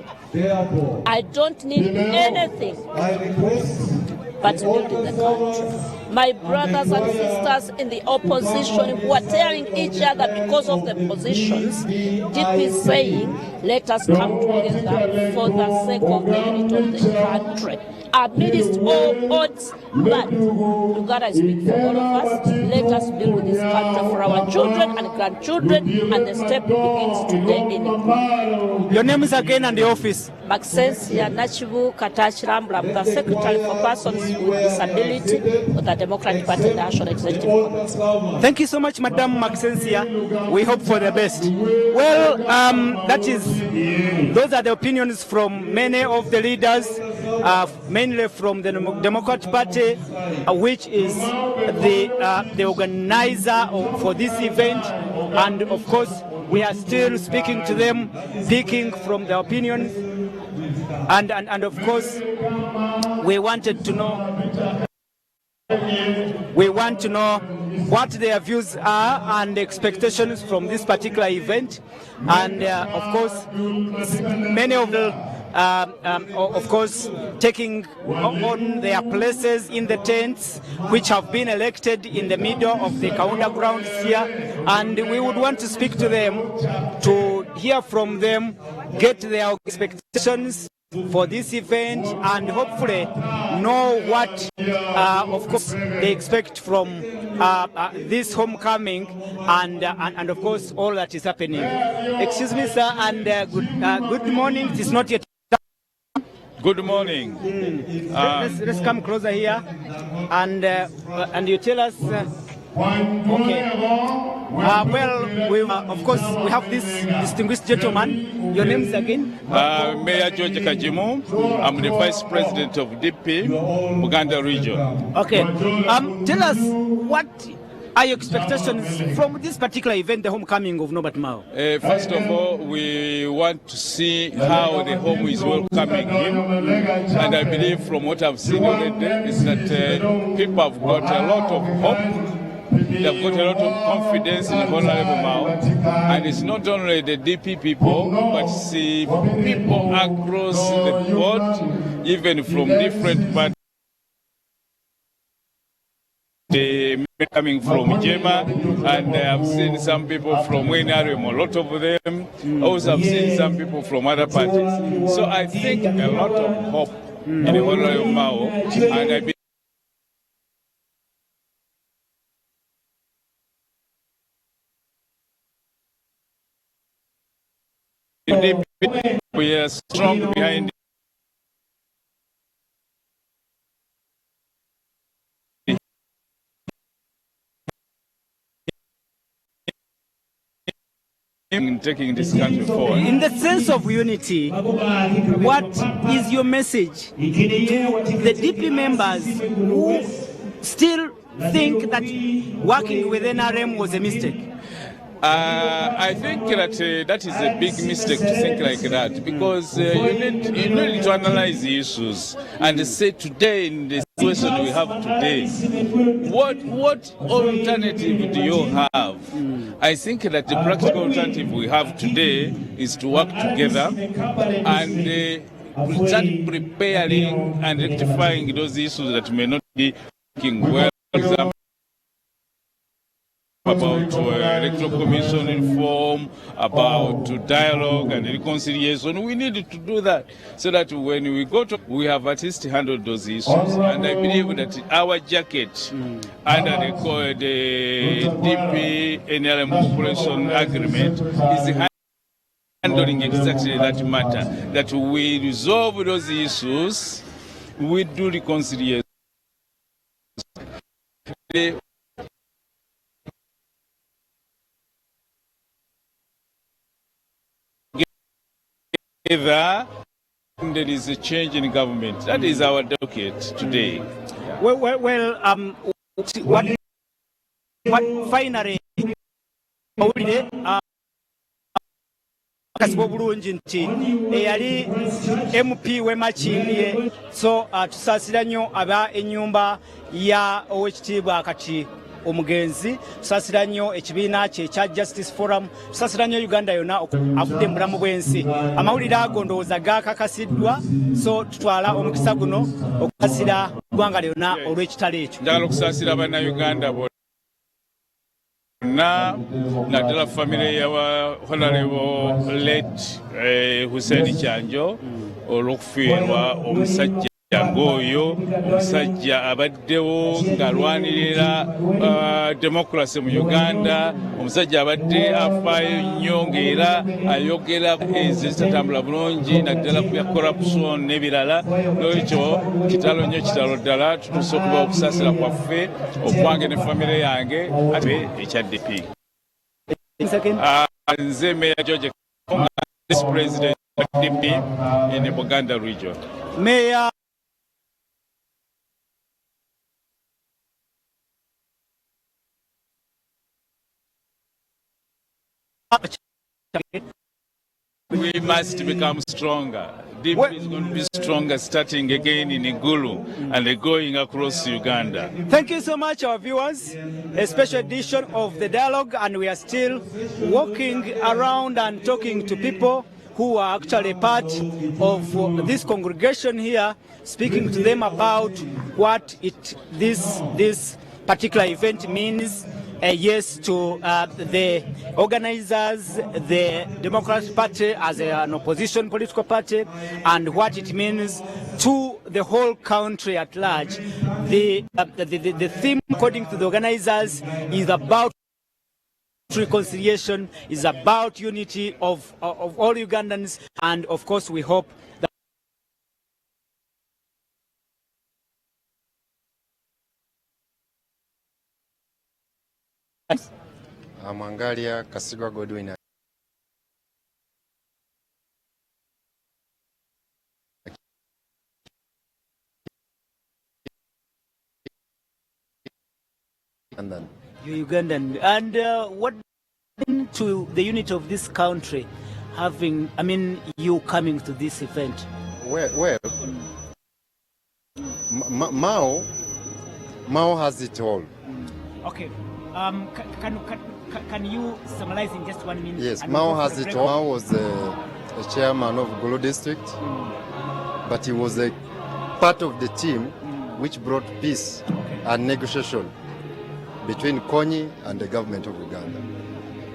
I don't need anything but building the country. My brothers and sisters in the opposition who are tearing each other because of the positions, DP is saying, let us come together for the sake of the unity of the country. Amidst all odds, but Uganda is big for all of us. Let us build this country for our children and grandchildren, and the step begins today in Uganda. Your name is again and the office? Maxensia Nachibu Katachirambula. I'm the Secretary for Persons with Disability for the Democratic Party National Executive Committee. Thank you so much, Madam Maxensia. We hope for the best. Well, those are the opinions from many of the leaders, mainly from the Democratic Party, which is the organizer for this event. And of course, we are still speaking to them, picking from their opinions. And of course, we want to know what their views are and expectations from this particular event. And of course, many of the of course, taking on their places in the tents, which have been elected in the middle of the Kaunda grounds here. And we would want to speak to them, to hear from them, get their expectations for this event, and hopefully know what, of course, they expect from this homecoming, and of course all that is happening. Excuse me, sir, and good morning. It is not yet. Good morning. Let's come closer here, and you tell us. Okay. Well, of course, we have this distinguished gentleman. Your name is again? Mayor George Kajimu. I'm the Vice President of DP, Buganda region. Okay. Tell us, what are your expectations from this particular event, the homecoming of Norbert Mao? First of all, we want to see how the home is welcoming him. And I believe from what I've seen already is that people have got a lot of hope. They've got a lot of confidence in Honorable Mao, and it's not only the DP people, but see people across the board, even from different parts. They coming from Jema, and I've seen some people from Wenarium, a lot of them. Also, I've seen some people from other parties. So I think a lot of hope in Honorable Mao, and I believe we are strong behind him taking this country forward. In the sense of unity, what is your message to the DP members who still think that working with NRM was a mistake? I think that that is a big mistake to think like that, because you need to analyze the issues and say today, in the situation we have today, what alternative do you have? I think that the practical alternative we have today is to work together and start preparing and rectifying those issues that may not be working well. For example, about electoral commission reform, about dialogue and reconciliation. We need to do that so that when we go to, we have at least handled those issues. And I believe that our jacket under the DP NRM cooperation agreement is handling exactly that matter, that we resolve those issues, we do reconciliation. Either there is a change in government. That is our docket today. What finally akasiba obulungi nti eyali MP w'Emakindye so tusaasira nnyo aba ennyumba ya owekitiibwa kati omugenzi, tusaasira nnyo ekibiina kye ekya Justice Forum, tusaasira nnyo Uganda yonna avudde mu bulamu bw'ensi. Amawulire ago ndowooza gaakakasiddwa, so tutwala omukisa guno okusaasira eggwanga lyonna olw'ekitalo ekyo. Njagala okusaasira bannayuganda bonna, naddala famire ya Honorable late Hussein Kyanjo olw'okufiirwa omusajja ng'oyo, omusajja abaddewo ng'alwanirira democracy mu Uganda, omusajja abadde afaayo nnyo ng'era ayogera ezitatambula bulungi naddala ku bya corruption n'ebirala. N'ekyo kitalo nnyo, kitalo ddala. Tutuuse okuba okusaasira kwaffe okwange ne famire yange ate ekya DP. Nze Mayor George Kajimu, Vice President of DP in the Buganda region. Mayor we must become stronger. DP is going to be stronger starting again in Igulu and going across Uganda. Thank you so much, our viewers. A special edition of The Dialogue, and we are still walking around and talking to people who are actually part of this congregation here, speaking to them about what this particular event means. Yes, to the organizers, the Democratic Party as an opposition political party, and what it means to the whole country at large. The theme, according to the organizers, is about reconciliation, is about unity of all Ugandans, and of course we hope that Amangalia Kasigwa Godwin. you're Ugandan. And what to the unit of this country, having, I mean, you coming to this event? Well, Mao has it all. Okay. Can you summarize in just 1 minute? Yes, Mao has it all. Mao was a chairman of Gulu district, but he was a part of the team which brought peace and negotiation between Konyi and the government of Uganda.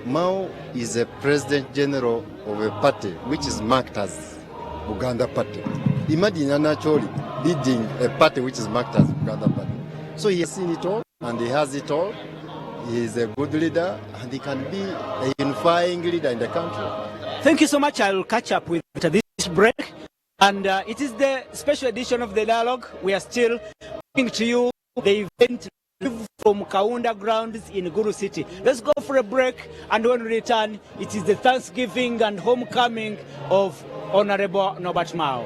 Mao is a president general of a party which is marked as Uganda Party. Imagine actually leading a party which is marked as Uganda Party. So he has seen it all and he has it all. He is a good leader and he can be a unifying leader in the country. Thank you so much. I will catch up with this break. And it is the special edition of the dialogue. We are still bringing to you the event from Kaunda grounds in Gulu City. Let's go for a break, and when we return, it is the Thanksgiving and homecoming of Honorable Norbert Mao.